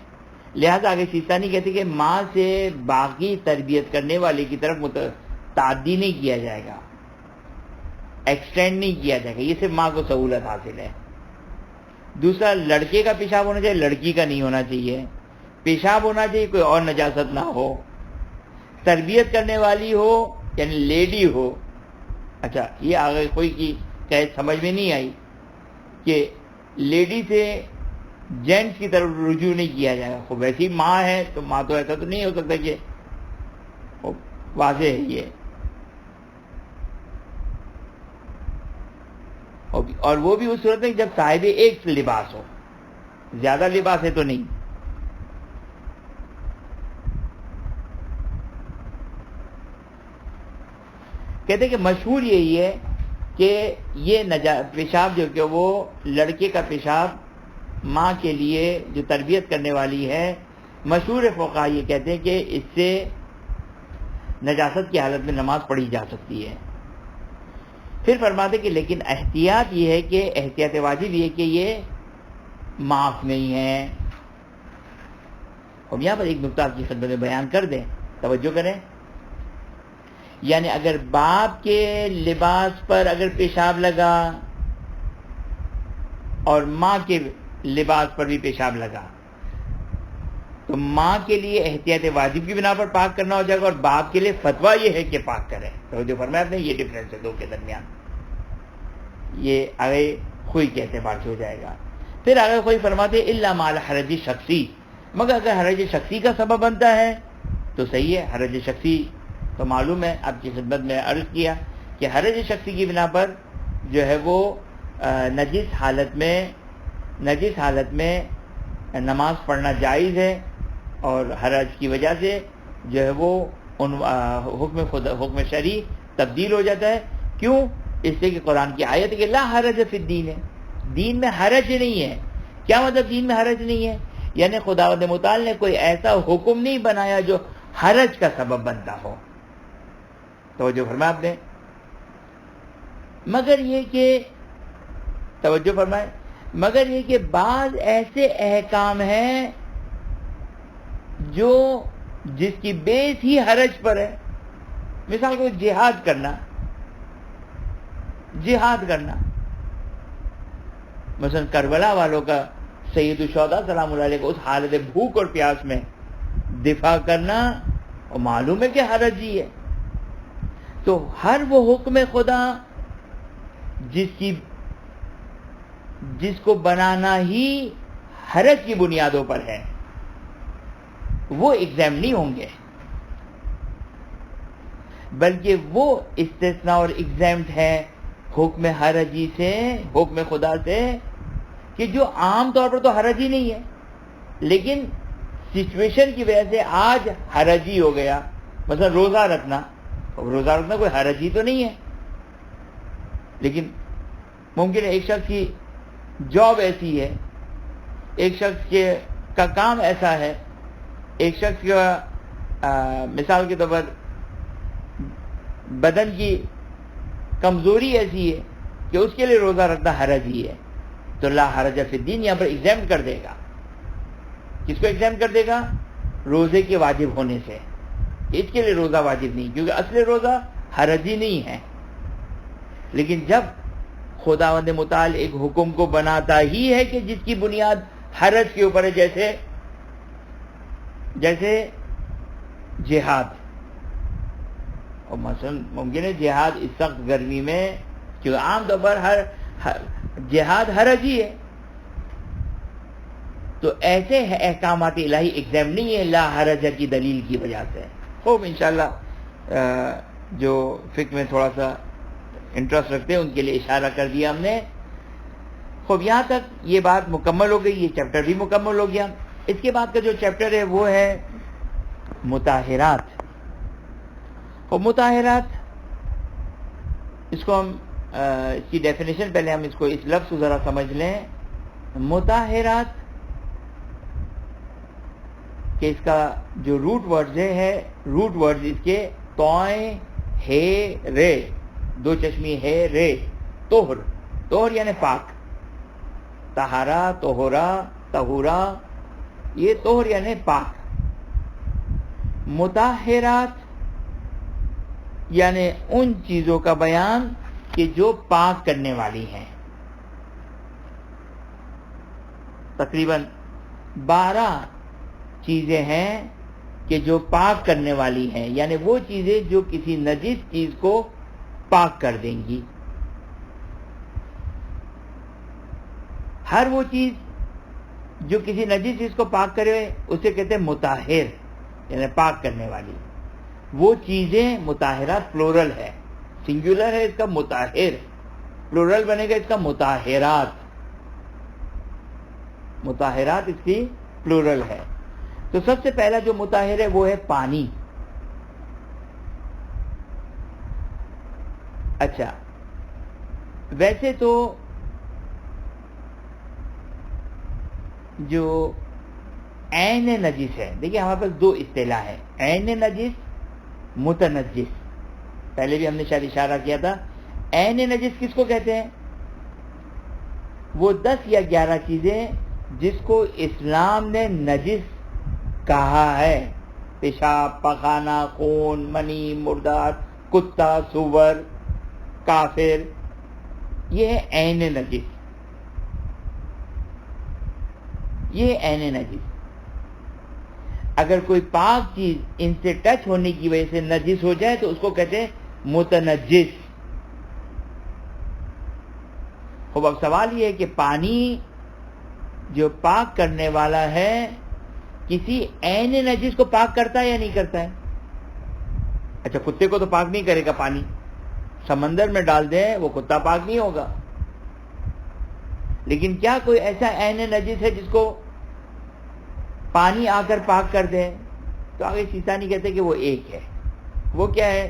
لہذا آگے سیستانی کہتے کہ ماں سے باقی تربیت کرنے والے کی طرف تعدی نہیں کیا جائے گا، ایکسٹینڈ نہیں کیا جائے گا، یہ صرف ماں کو سہولت حاصل ہے. دوسرا، لڑکے کا پیشاب ہونا چاہیے، لڑکی کا نہیں ہونا چاہیے. پیشاب ہونا چاہیے، کوئی اور نجاست نہ ہو. تربیت کرنے والی ہو یعنی لیڈی ہو. اچھا، یہ آگے کوئی کی قید سمجھ میں نہیں آئی کہ لیڈی سے جینٹس کی طرف رجوع نہیں کیا جائے گا. خوب ویسی ماں ہے تو ماں تو ایسا تو نہیں ہو سکتا کہ واضح ہے یہ. اور وہ بھی اس صورت میں جب صاحب ایک لباس ہو، زیادہ لباس ہے تو نہیں. کہتے ہیں کہ مشہور یہی ہے کہ یہ پیشاب جو کہ وہ لڑکے کا پیشاب ماں کے لیے جو تربیت کرنے والی ہے، مشہور فقہا یہ کہتے ہیں کہ اس سے نجاست کی حالت میں نماز پڑھی جا سکتی ہے. پھر فرماتے کہ لیکن احتیاط یہ ہے کہ احتیاط واجب یہ کہ یہ معاف نہیں ہے. اور یہاں پر ایک نقطہ آپ کی خدمت میں بیان کر دیں، توجہ کریں. یعنی اگر باپ کے لباس پر اگر پیشاب لگا اور ماں کے لباس پر بھی پیشاب لگا تو ماں کے لیے احتیاط واجب کی بنا پر پاک کرنا ہو جائے گا، اور باپ کے لیے فتویٰ یہ ہے کہ پاک کرے. تو جو فرمایا آپ نے یہ ڈفرینس ہے دو کے درمیان. یہ آگے خوئی کے اعتبار سے ہو جائے گا. پھر آگے کوئی فرماتے الا مال حرج شخصی، مگر اگر حرج شخصی کا سبب بنتا ہے تو صحیح ہے. حرج شخصی تو معلوم ہے، آپ کی خدمت میں عرض کیا کہ حرج شخصی کی بنا پر جو ہے وہ نجس حالت میں نماز پڑھنا جائز ہے، اور حرج کی وجہ سے جو ہے وہ حکم شرعی تبدیل ہو جاتا ہے. کیوں؟ اس لیے کہ قرآن کی آیت ہے کہ لا حرج فی الدین ہے، دین میں حرج نہیں ہے. کیا مطلب دین میں حرج نہیں ہے؟ یعنی خداوند متعال نے کوئی ایسا حکم نہیں بنایا جو حرج کا سبب بنتا ہو. توجہ فرمائے آپ نے. مگر یہ کہ توجہ فرمائے، مگر یہ کہ بعض ایسے احکام ہیں جو جس کی بیس ہی حرج پر ہے. مثال کو جہاد کرنا مثلا کربلا والوں کا سید الشہداء سلام اللہ علیہ کو اس حالت بھوک اور پیاس میں دفاع کرنا، اور معلوم ہے کہ حرج ہی ہے. تو ہر وہ حکم خدا جس کو بنانا ہی حرج کی بنیادوں پر ہے وہ ایگزام نہیں ہوں گے، بلکہ وہ استثناء اور ایگزامٹ ہے حکم حرجی سے، حکم خدا سے، کہ جو عام طور پر تو حرج ہی نہیں ہے، لیکن سچویشن کی وجہ سے آج حرجی ہو گیا. مثلا روزہ رکھنا کوئی حرجی تو نہیں ہے، لیکن ممکن ہے ایک شخص کی جاب ایسی ہے، ایک شخص کا کام ایسا ہے، ایک شخص کا مثال کے طور پر بدن کی کمزوری ایسی ہے کہ اس کے لیے روزہ رکھنا حرج ہی ہے. تو لا حرج فی الدین یہاں پر ایگزامٹ کر دے گا. کس کو ایگزامٹ کر دے گا؟ روزے کے واجب ہونے سے. اس کے لیے روزہ واجب نہیں، کیونکہ اصل روزہ حرج ہی نہیں ہے. لیکن جب خداوند متعال ایک حکم کو بناتا ہی ہے کہ جس کی بنیاد حرج کے اوپر ہے، جیسے جہاد، اور مثلا ممکن ہے جہاد اس سخت گرمی میں، کیونکہ عام طور پر جہاد حرج ہی ہے، تو ایسے احکامات الہی ایگزام نہیں ہے لا حرج کی دلیل کی وجہ سے. خوب انشاءاللہ جو فقہ میں تھوڑا سا انٹرسٹ رکھتے ہیں ان کے لیے اشارہ کر دیا ہم نے. خوب یہاں تک یہ بات مکمل ہو گئی، یہ چیپٹر بھی مکمل ہو گیا. اس کے بعد کا جو چیپٹر ہے وہ ہے مطہرات. اور مطہرات اس کو ہم اس کی ڈیفینیشن پہلے ہم اس کو اس لفظ کو ذرا سمجھ لیں. مطہرات کہ اس کا جو روٹ ورڈز ہے روٹ ورڈز اس کے توئیں ہے رے، دو چشمی ہے رے، توہر یعنی پاک، طہارا طہورا طہورا، یہ توہر یعنی پاک. مطہرات یعنی ان چیزوں کا بیان کہ جو پاک کرنے والی ہیں. تقریباً 12 چیزیں ہیں کہ جو پاک کرنے والی ہیں، یعنی وہ چیزیں جو کسی نجس چیز کو پاک کر دیں گی. ہر وہ چیز جو کسی نجس چیز کو پاک کرے اسے کہتے ہیں مطہر، یعنی پاک کرنے والی. وہ چیزیں مطہرات پلورل ہے، سنگولر ہے اس کا مطہر، پلورل بنے گا اس کا مطہرات. مطہرات اس کی پلورل ہے. تو سب سے پہلا جو مطہر ہے وہ ہے پانی. اچھا، ویسے تو جو عین نجس ہے، دیکھیے ہمارے پاس 2 اصطلاح ہے، عین نجس، متنجس. پہلے بھی ہم نے شاید اشارہ کیا تھا. عین نجس کس کو کہتے ہیں؟ وہ 10 یا 11 چیزیں جس کو اسلام نے نجس کہا ہے. پیشاب، پخانہ، خون، منی، مردار، کتا، سور، کافر، یہ ہے عین نجس. یہ عین نجس. اگر کوئی پاک چیز ان سے ٹچ ہونے کی وجہ سے نجس ہو جائے تو اس کو کہتے ہیں متنجس. اب سوال یہ ہے کہ پانی جو پاک کرنے والا ہے کسی عین نجس کو پاک کرتا ہے یا نہیں کرتا ہے؟ اچھا، کتے کو تو پاک نہیں کرے گا پانی. سمندر میں ڈال دیں وہ کتا پاک نہیں ہوگا. لیکن کیا کوئی ایسا عین نجس ہے جس کو پانی آ کر پاک کر دے؟ تو آگے سیستانی کہتے کہ وہ ایک ہے. وہ کیا ہے؟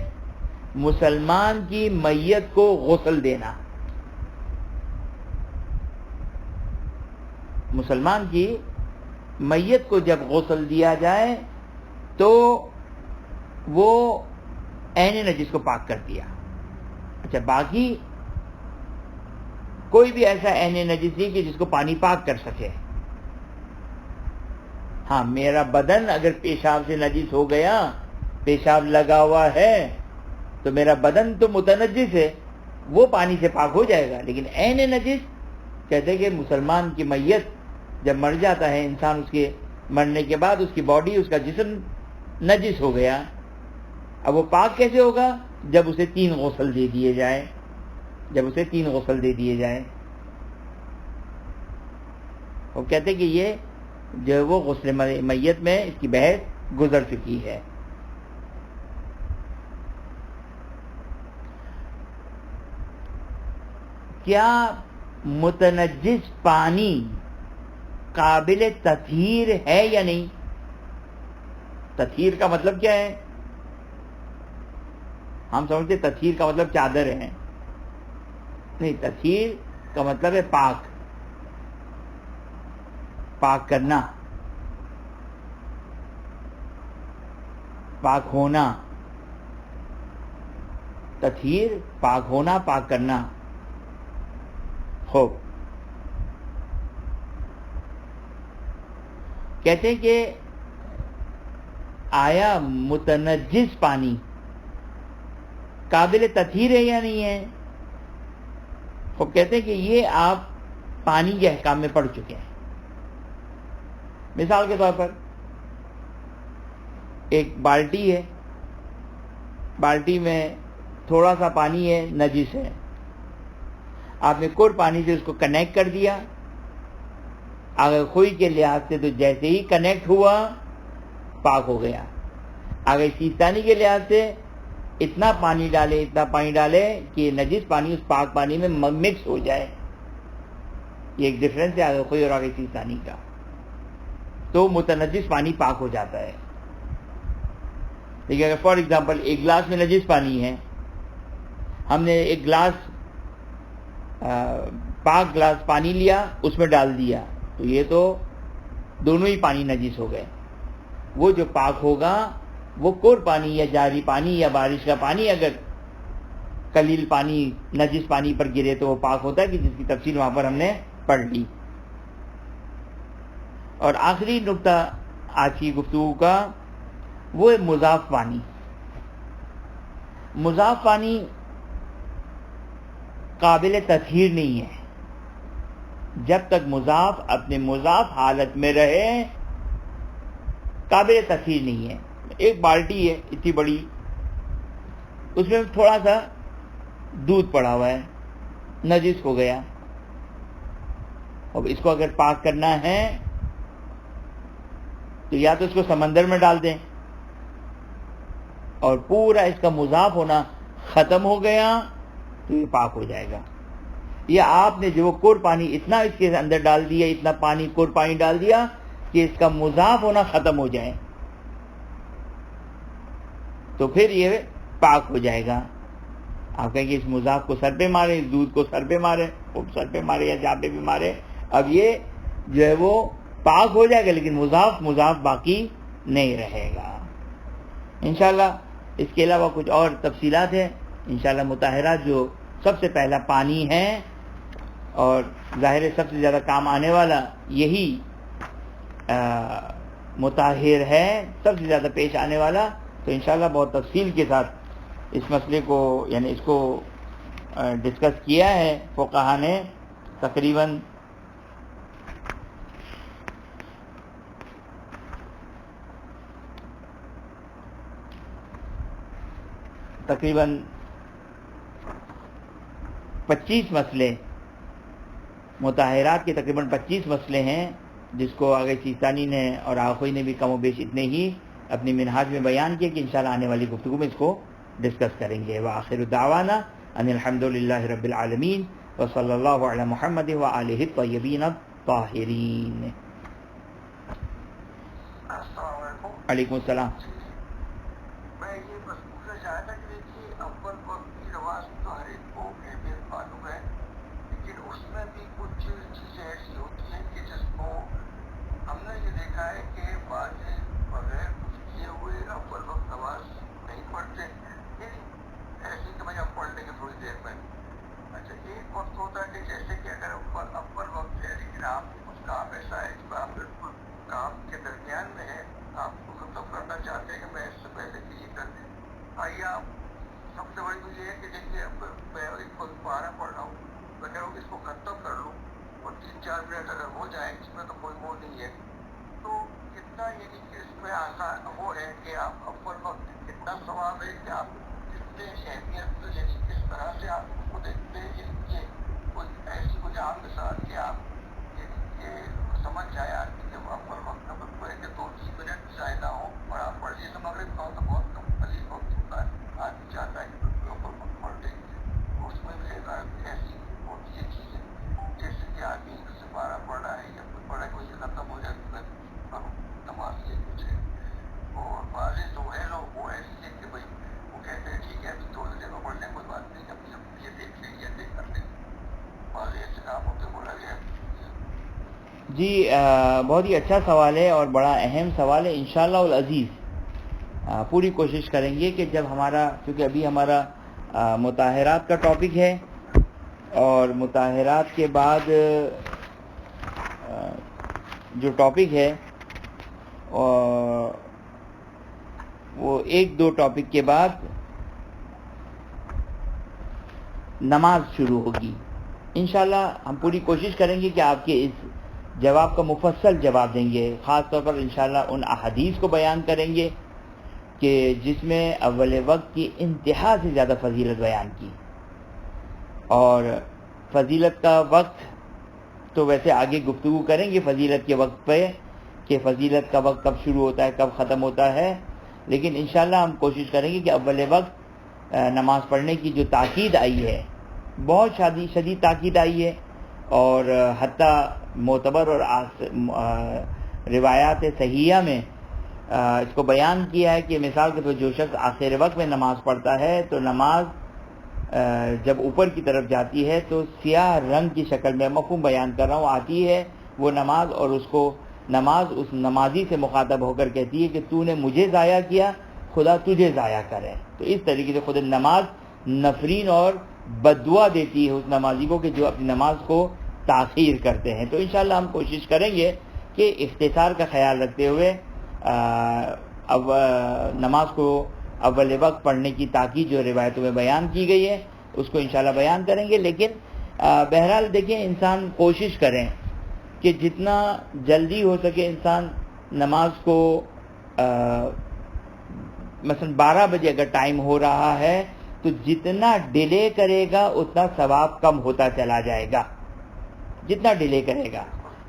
مسلمان کی میت کو غسل دینا. مسلمان کی میت کو جب غسل دیا جائے تو وہ عین نجس کو پاک کر دیا. اچھا، باقی کوئی بھی ایسا عین نجس نہیں کہ جس کو پانی پاک کر سکے. ہاں، میرا بدن اگر پیشاب سے نجس ہو گیا، پیشاب لگا ہوا ہے تو میرا بدن تو متنجس ہے، وہ پانی سے پاک ہو جائے گا. لیکن عین نجس کہتے ہیں کہ مسلمان کی میت جب مر جاتا ہے انسان، اس کے مرنے کے بعد اس کی باڈی، اس کا جسم نجس ہو گیا. اب وہ پاک کیسے ہوگا؟ جب اسے 3 غسل دے دیے جائیں. جب اسے 3 غسل دے دیے جائیں. وہ کہتے ہیں کہ یہ جو وہ غسل میت میں اس کی بحث گزر چکی ہے. کیا متنجس پانی قابل تطہیر ہے یا نہیں؟ تطہیر کا مطلب کیا ہے؟ ہم سمجھتے تطہیر کا مطلب چادر ہے. نہیں، تطہیر کا مطلب ہے پاک، پاک کرنا، پاک ہونا. تطہیر پاک ہونا، پاک کرنا. خوب، کہتے ہیں کہ آیا متنجس پانی قابل تطہیر ہے یا نہیں ہے؟ خوب، کہتے ہیں کہ یہ آپ پانی کے احکام میں پڑھ چکے ہیں. مثال کے طور پر ایک بالٹی ہے، بالٹی میں تھوڑا سا پانی ہے، نجس ہے. آپ نے کور پانی سے اس کو کنیکٹ کر دیا. اگر خوئی کے لحاظ سے تو جیسے ہی کنیکٹ ہوا پاک ہو گیا. اگر سیستانی کے لحاظ سے اتنا پانی ڈالے، اتنا پانی ڈالے کہ نجس پانی اس پاک پانی میں مکس ہو جائے. یہ ایک ڈفرنس ہے آگے خوئی اور آگے سیستانی کا. تو متنجس پانی پاک ہو جاتا ہے. لیکن اگر فار ایگزامپل ایک گلاس میں نجس پانی ہے، ہم نے ایک گلاس پاک گلاس پانی لیا، اس میں ڈال دیا، تو یہ تو دونوں ہی پانی نجس ہو گئے. وہ جو پاک ہوگا وہ کور پانی یا جاری پانی یا بارش کا پانی اگر قلیل پانی نجس پانی پر گرے تو وہ پاک ہوتا ہے، کہ جس کی تفصیل وہاں پر ہم نے پڑھ لی. اور آخری نقطہ آج کی گفتگو کا وہ ہے مضاف پانی. مضاف پانی قابل تطہیر نہیں ہے. جب تک مضاف اپنے مضاف حالت میں رہے قابل تطہیر نہیں ہے. ایک بالٹی ہے اتنی بڑی، اس میں تھوڑا سا دودھ پڑا ہوا ہے، نجس ہو گیا. اب اس کو اگر پاک کرنا ہے تو یا تو اس کو سمندر میں ڈال دیں اور پورا اس کا مضاف ہونا ختم ہو گیا تو یہ پاک ہو جائے گا. یا آپ نے جو کور پانی اتنا اس کے اندر ڈال دیا، اتنا پانی کور پانی ڈال دیا کہ اس کا مضاف ہونا ختم ہو جائے تو پھر یہ پاک ہو جائے گا. آپ کہیں گے اس مضاف کو سر پہ مارے، اس دودھ کو سر پہ مارے، خوب سر پہ مارے یا جہاں پہ بھی مارے، اب یہ جو ہے وہ پاک ہو جائے گا لیکن مضاف باقی نہیں رہے گا. انشاءاللہ اس کے علاوہ کچھ اور تفصیلات ہیں. انشاءاللہ مطہرات جو سب سے پہلا پانی ہے اور ظاہر سب سے زیادہ کام آنے والا یہی مطہر ہے، سب سے زیادہ پیش آنے والا. تو انشاءاللہ بہت تفصیل کے ساتھ اس مسئلے کو یعنی اس کو ڈسکس کیا ہے فقہا نے. تقریباً تقریباً 25 مسئلے، مطہرات کے تقریباً 25 مسئلے ہیں، جس کو آگے سیستانی نے اور آخوئی نے بھی کم و بیش اتنے ہی اپنی منہاج میں بیان کیے کہ انشاءاللہ آنے والی گفتگو میں اس کو ڈسکس کریں گے. وآخر دعوانا ان الحمدللہ رب العالمین وصلی اللہ علی محمد وآلہ الطیبین الطاہرین. السلام علیکم. علیکم السلام. میں یہ بس پوچھنا چاہتا تھا کہ دیکھیے اول وقت کی نماز تو ہر ایک کو اہمیت معلوم ہے، لیکن اس میں بھی کچھ چیزیں ایسی ہوتی ہیں کہ جس کو ہم نے یہ دیکھا ہے کہ بعض بغیر کچھ کیے ہوئے اول وقت نماز نہیں پڑھتے، ایسے کہ بھائی ہم پڑھ لیں گے تھوڑی دیر میں. اچھا ایک وقت ہوتا ہے کہ جیسے کہ اگر اول وقت ہے لیکن آپ کو کچھ کام ایسا ہے کہ آپ بالکل کام کے درمیان میں ہے، آپ کو ختم کرنا چاہتے ہیں کہ میں اس سے پہلے کہ یہ کر دیں. آئیے آپ سب سے بڑی تو یہ ہے کہ دیکھیے اب میں ایک وقت پارا پڑھ رہا ہوں، میں کہہ رہا ہوں کہ اس کو ختم کر لوں اور 3-4 منٹ اگر ہو جائیں اس میں تو کوئی وہ نہیں ہے. تو کتنا یعنی کہ اس میں آسان وہ ہے کہ آپ اول وقت کتنا ثواب ہے کہ آپ کتنے اہمیت یعنی کس طرح سے آپ اس کو دیکھتے ہیں، یعنی یہ کوئی ایسی کوئی عام مثال کہ آپ یعنی یہ سمجھ جائے آدمی کہ اول وقت کا بالکل ہے کہ 2-3 منٹ زائدہ ہو اور آپ پڑھ لیے. مغرب کا ہو تو بہت کم قلیل وقت ہوتا ہے، آدمی چاہتا ہے کہ بالکل اول وقت پڑھ لے. اس میں بھی ایسی ہوتی ہے چیزیں جیسے کہ آدمی سپارہ پڑھ رہا ہے یا کوئی پڑھا کوئی ختم ہو جائے تو میں کروں نماز یہ کچھ ہے. اور بعض جو ہے لوگ وہ ایسی ہے کہ بھائی وہ کہتے ہیں ٹھیک ہے ابھی تھوڑی دیر میں پڑھ لیں کوئی بات نہیں، ابھی یہ دیکھ لیں یہ دیکھ کر لیں. بعض ایسے کام ہوتے وہ لگے. جی بہت ہی اچھا سوال ہے اور بڑا اہم سوال ہے. انشاءاللہ العزیز پوری کوشش کریں گے کہ جب ہمارا، کیونکہ ابھی ہمارا مطہرات کا ٹاپک ہے اور مطہرات کے بعد جو ٹاپک ہے وہ 1-2 ٹاپک کے بعد نماز شروع ہوگی. انشاءاللہ ہم پوری کوشش کریں گے کہ آپ کے اس جواب کا مفصل جواب دیں گے. خاص طور پر انشاءاللہ ان احادیث کو بیان کریں گے کہ جس میں اول وقت کی انتہا سے زیادہ فضیلت بیان کی. اور فضیلت کا وقت تو ویسے آگے گفتگو کریں گے فضیلت کے وقت پہ کہ فضیلت کا وقت کب شروع ہوتا ہے کب ختم ہوتا ہے، لیکن انشاءاللہ ہم کوشش کریں گے کہ اول وقت نماز پڑھنے کی جو تاکید آئی ہے، بہت شدید تاکید آئی ہے، اور حتیٰ معتبر اور روایات صحیحہ میں اس کو بیان کیا ہے کہ مثال کے طور جو شخص آخر وقت میں نماز پڑھتا ہے تو نماز جب اوپر کی طرف جاتی ہے تو سیاہ رنگ کی شکل میں، مفہوم بیان کر رہا ہوں، آتی ہے وہ نماز، اور اس کو نماز اس نمازی سے مخاطب ہو کر کہتی ہے کہ تو نے مجھے ضائع کیا، خدا تجھے ضائع کرے. تو اس طریقے سے خود نماز نفرین اور بددعا دیتی ہے اس نمازی کو کہ جو اپنی نماز کو تاخیر کرتے ہیں. تو انشاءاللہ ہم کوشش کریں گے کہ اختصار کا خیال رکھتے ہوئے نماز کو اول وقت پڑھنے کی تاکید جو روایتوں میں بیان کی گئی ہے اس کو انشاءاللہ بیان کریں گے. لیکن بہرحال دیکھیں، انسان کوشش کریں کہ جتنا جلدی ہو سکے انسان نماز کو مثلا 12 بجے اگر ٹائم ہو رہا ہے تو جتنا ڈیلے کرے گا اتنا ثواب کم ہوتا چلا جائے گا. جتنا ڈیلے کرے گا،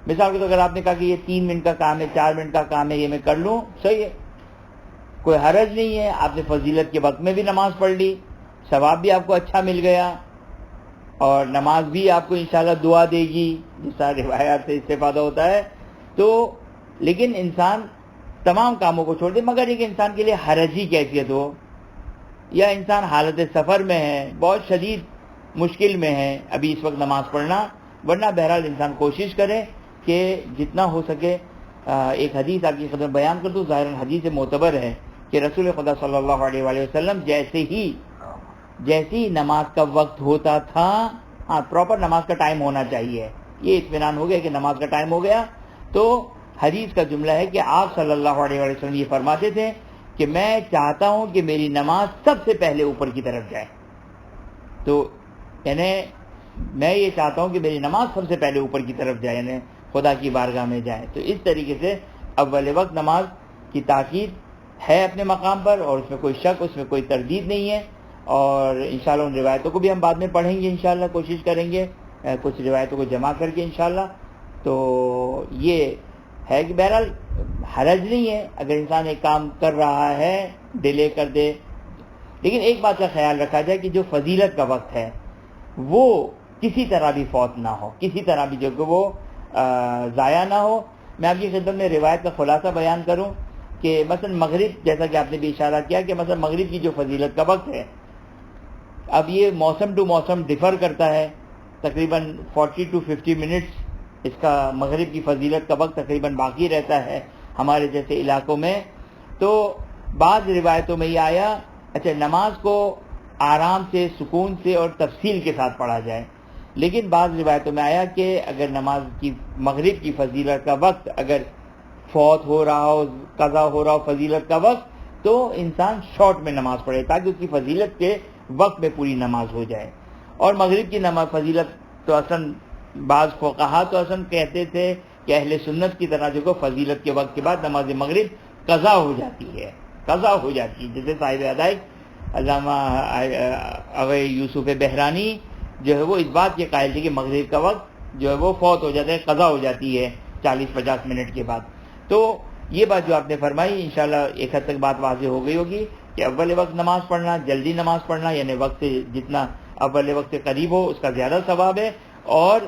مثال کے طور اگر آپ نے کہا کہ یہ 3 منٹ کا کام ہے، 4 منٹ کا کام ہے، یہ میں کر لوں، صحیح ہے، کوئی حرج نہیں ہے. آپ نے فضیلت کے وقت میں بھی نماز پڑھ لی، ثواب بھی آپ کو اچھا مل گیا، اور نماز بھی آپ کو انشاءاللہ دعا دے گی، جس طرح روایات سے استفادہ ہوتا ہے. تو لیکن انسان تمام کاموں کو چھوڑ دے، مگر ایک انسان کے لیے حرجی کیفیت ہو، یا انسان حالت سفر میں ہے، بہت شدید مشکل میں ہے ابھی اس وقت نماز پڑھنا، ورنہ بہرحال انسان کوشش کرے کہ جتنا ہو سکے. ایک حدیث آپ کی خدمت بیان کر دوں، ظاہر حدیث معتبر ہے کہ رسول خدا صلی اللہ علیہ وآلہ وسلم جیسے ہی نماز کا وقت ہوتا تھا، ہاں پراپر نماز کا ٹائم ہونا چاہیے، یہ اطمینان ہو گیا کہ نماز کا ٹائم ہو گیا، تو حدیث کا جملہ ہے کہ آپ صلی اللہ علیہ وآلہ وسلم یہ فرماتے تھے کہ میں چاہتا ہوں کہ میری نماز سب سے پہلے اوپر کی طرف جائے. تو یعنی میں یہ چاہتا ہوں کہ میری نماز سب سے پہلے اوپر کی طرف جائے، یعنی خدا کی بارگاہ میں جائے. تو اس طریقے سے اول وقت نماز کی تاکید ہے اپنے مقام پر، اور اس میں کوئی شک، اس میں کوئی تردید نہیں ہے. اور انشاءاللہ ان روایتوں کو بھی ہم بعد میں پڑھیں گے، انشاءاللہ کوشش کریں گے کچھ روایتوں کو جمع کر کے انشاءاللہ. تو یہ ہے کہ بہرحال حرج نہیں ہے اگر انسان ایک کام کر رہا ہے ڈیلے کر دے، لیکن ایک بات کا خیال رکھا جائے کہ جو فضیلت کا وقت ہے وہ کسی طرح بھی فوت نہ ہو، کسی طرح بھی جو کہ وہ ضائع نہ ہو. میں آپ کی خدمت میں روایت کا خلاصہ بیان کروں کہ مثلا مغرب، جیسا کہ آپ نے بھی اشارہ کیا کہ مثلا مغرب کی جو فضیلت کا وقت ہے، اب یہ موسم ٹو موسم ڈیفر کرتا ہے، تقریباً 40 to 50 منٹس اس کا مغرب کی فضیلت کا وقت تقریباً باقی رہتا ہے ہمارے جیسے علاقوں میں. تو بعض روایتوں میں یہ آیا اچھا نماز کو آرام سے، سکون سے اور تفصیل کے ساتھ پڑھا جائے، لیکن بعض روایتوں میں آیا کہ اگر نماز کی مغرب کی فضیلت کا وقت اگر فوت ہو رہا ہو، قضا ہو رہا ہو فضیلت کا وقت، تو انسان شارٹ میں نماز پڑھے تاکہ اس کی فضیلت کے وقت میں پوری نماز ہو جائے. اور مغرب کی نماز فضیلت تو اصلا بعض فقہا تو اصلا کہتے تھے کہ اہل سنت کی طرح جو کو فضیلت کے وقت کے بعد نماز مغرب قضا ہو جاتی ہے، قضا ہو جاتی ہے. جیسے صاحب ادائق علامہ ابو یوسف بحرانی جو ہے وہ اس بات کے قائل تھے کہ مغرب کا وقت جو ہے وہ فوت ہو جاتا ہے، قضا ہو جاتی ہے 40-50 منٹ کے بعد. تو یہ بات جو آپ نے فرمائی انشاءاللہ ایک حد تک بات واضح ہو گئی ہوگی کہ اول وقت نماز پڑھنا، جلدی نماز پڑھنا، یعنی وقت سے جتنا اول وقت سے قریب ہو اس کا زیادہ ثواب ہے، اور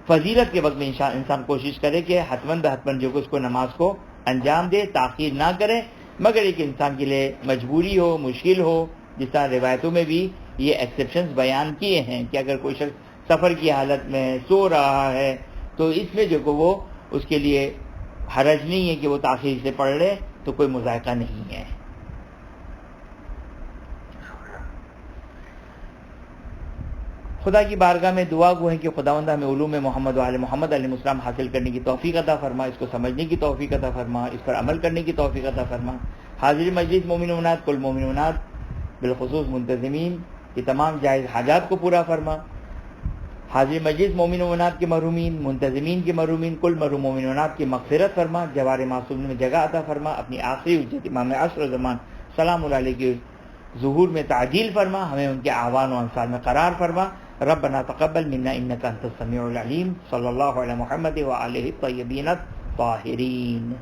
فضیلت کے وقت میں انسان کوشش کرے کہ حتماً بحتماً جو کہ اس کو نماز کو انجام دے، تاخیر نہ کرے، مگر ایک انسان کے لیے مجبوری ہو، مشکل ہو، جس طرح روایتوں میں بھی یہ ایکسیپشنز بیان کیے ہیں کہ اگر کوئی شخص سفر کی حالت میں سو رہا ہے تو اس میں جو کہ وہ اس کے لیے حرج نہیں ہے کہ وہ تاخیر سے پڑھ لے، تو کوئی مذائقہ نہیں ہے. خدا کی بارگاہ میں دعا گو ہیں کہ خداوند ہمیں علوم محمد و آل محمد علیہ السلام حاصل کرنے کی توفیق عطا فرما، اس کو سمجھنے کی توفیق عطا فرما، اس پر عمل کرنے کی توفیق عطا فرما. حاضر مجلس مومن و مومنات، کل مومن و مومنات بالخصوص منتظمین کی تمام جائز حاجات کو پورا فرما. حاضر مجلس مومن و مومنات کے محرومین، منتظمین کے محرومین، کل محروم مومن و مومنات کی مغفرت فرما، جوار معصومین میں جگہ عطا فرما. اپنی آخری حجت امام عصر زمان سلام علیہ کے ظہور میں تعجیل فرما، ہمیں ان کے اعوان و انصار میں قرار فرما. ربنا تقبل منا انك انت السميع العليم. صلی اللہ علیہ محمد و آلہ الطیبین الطاہرین.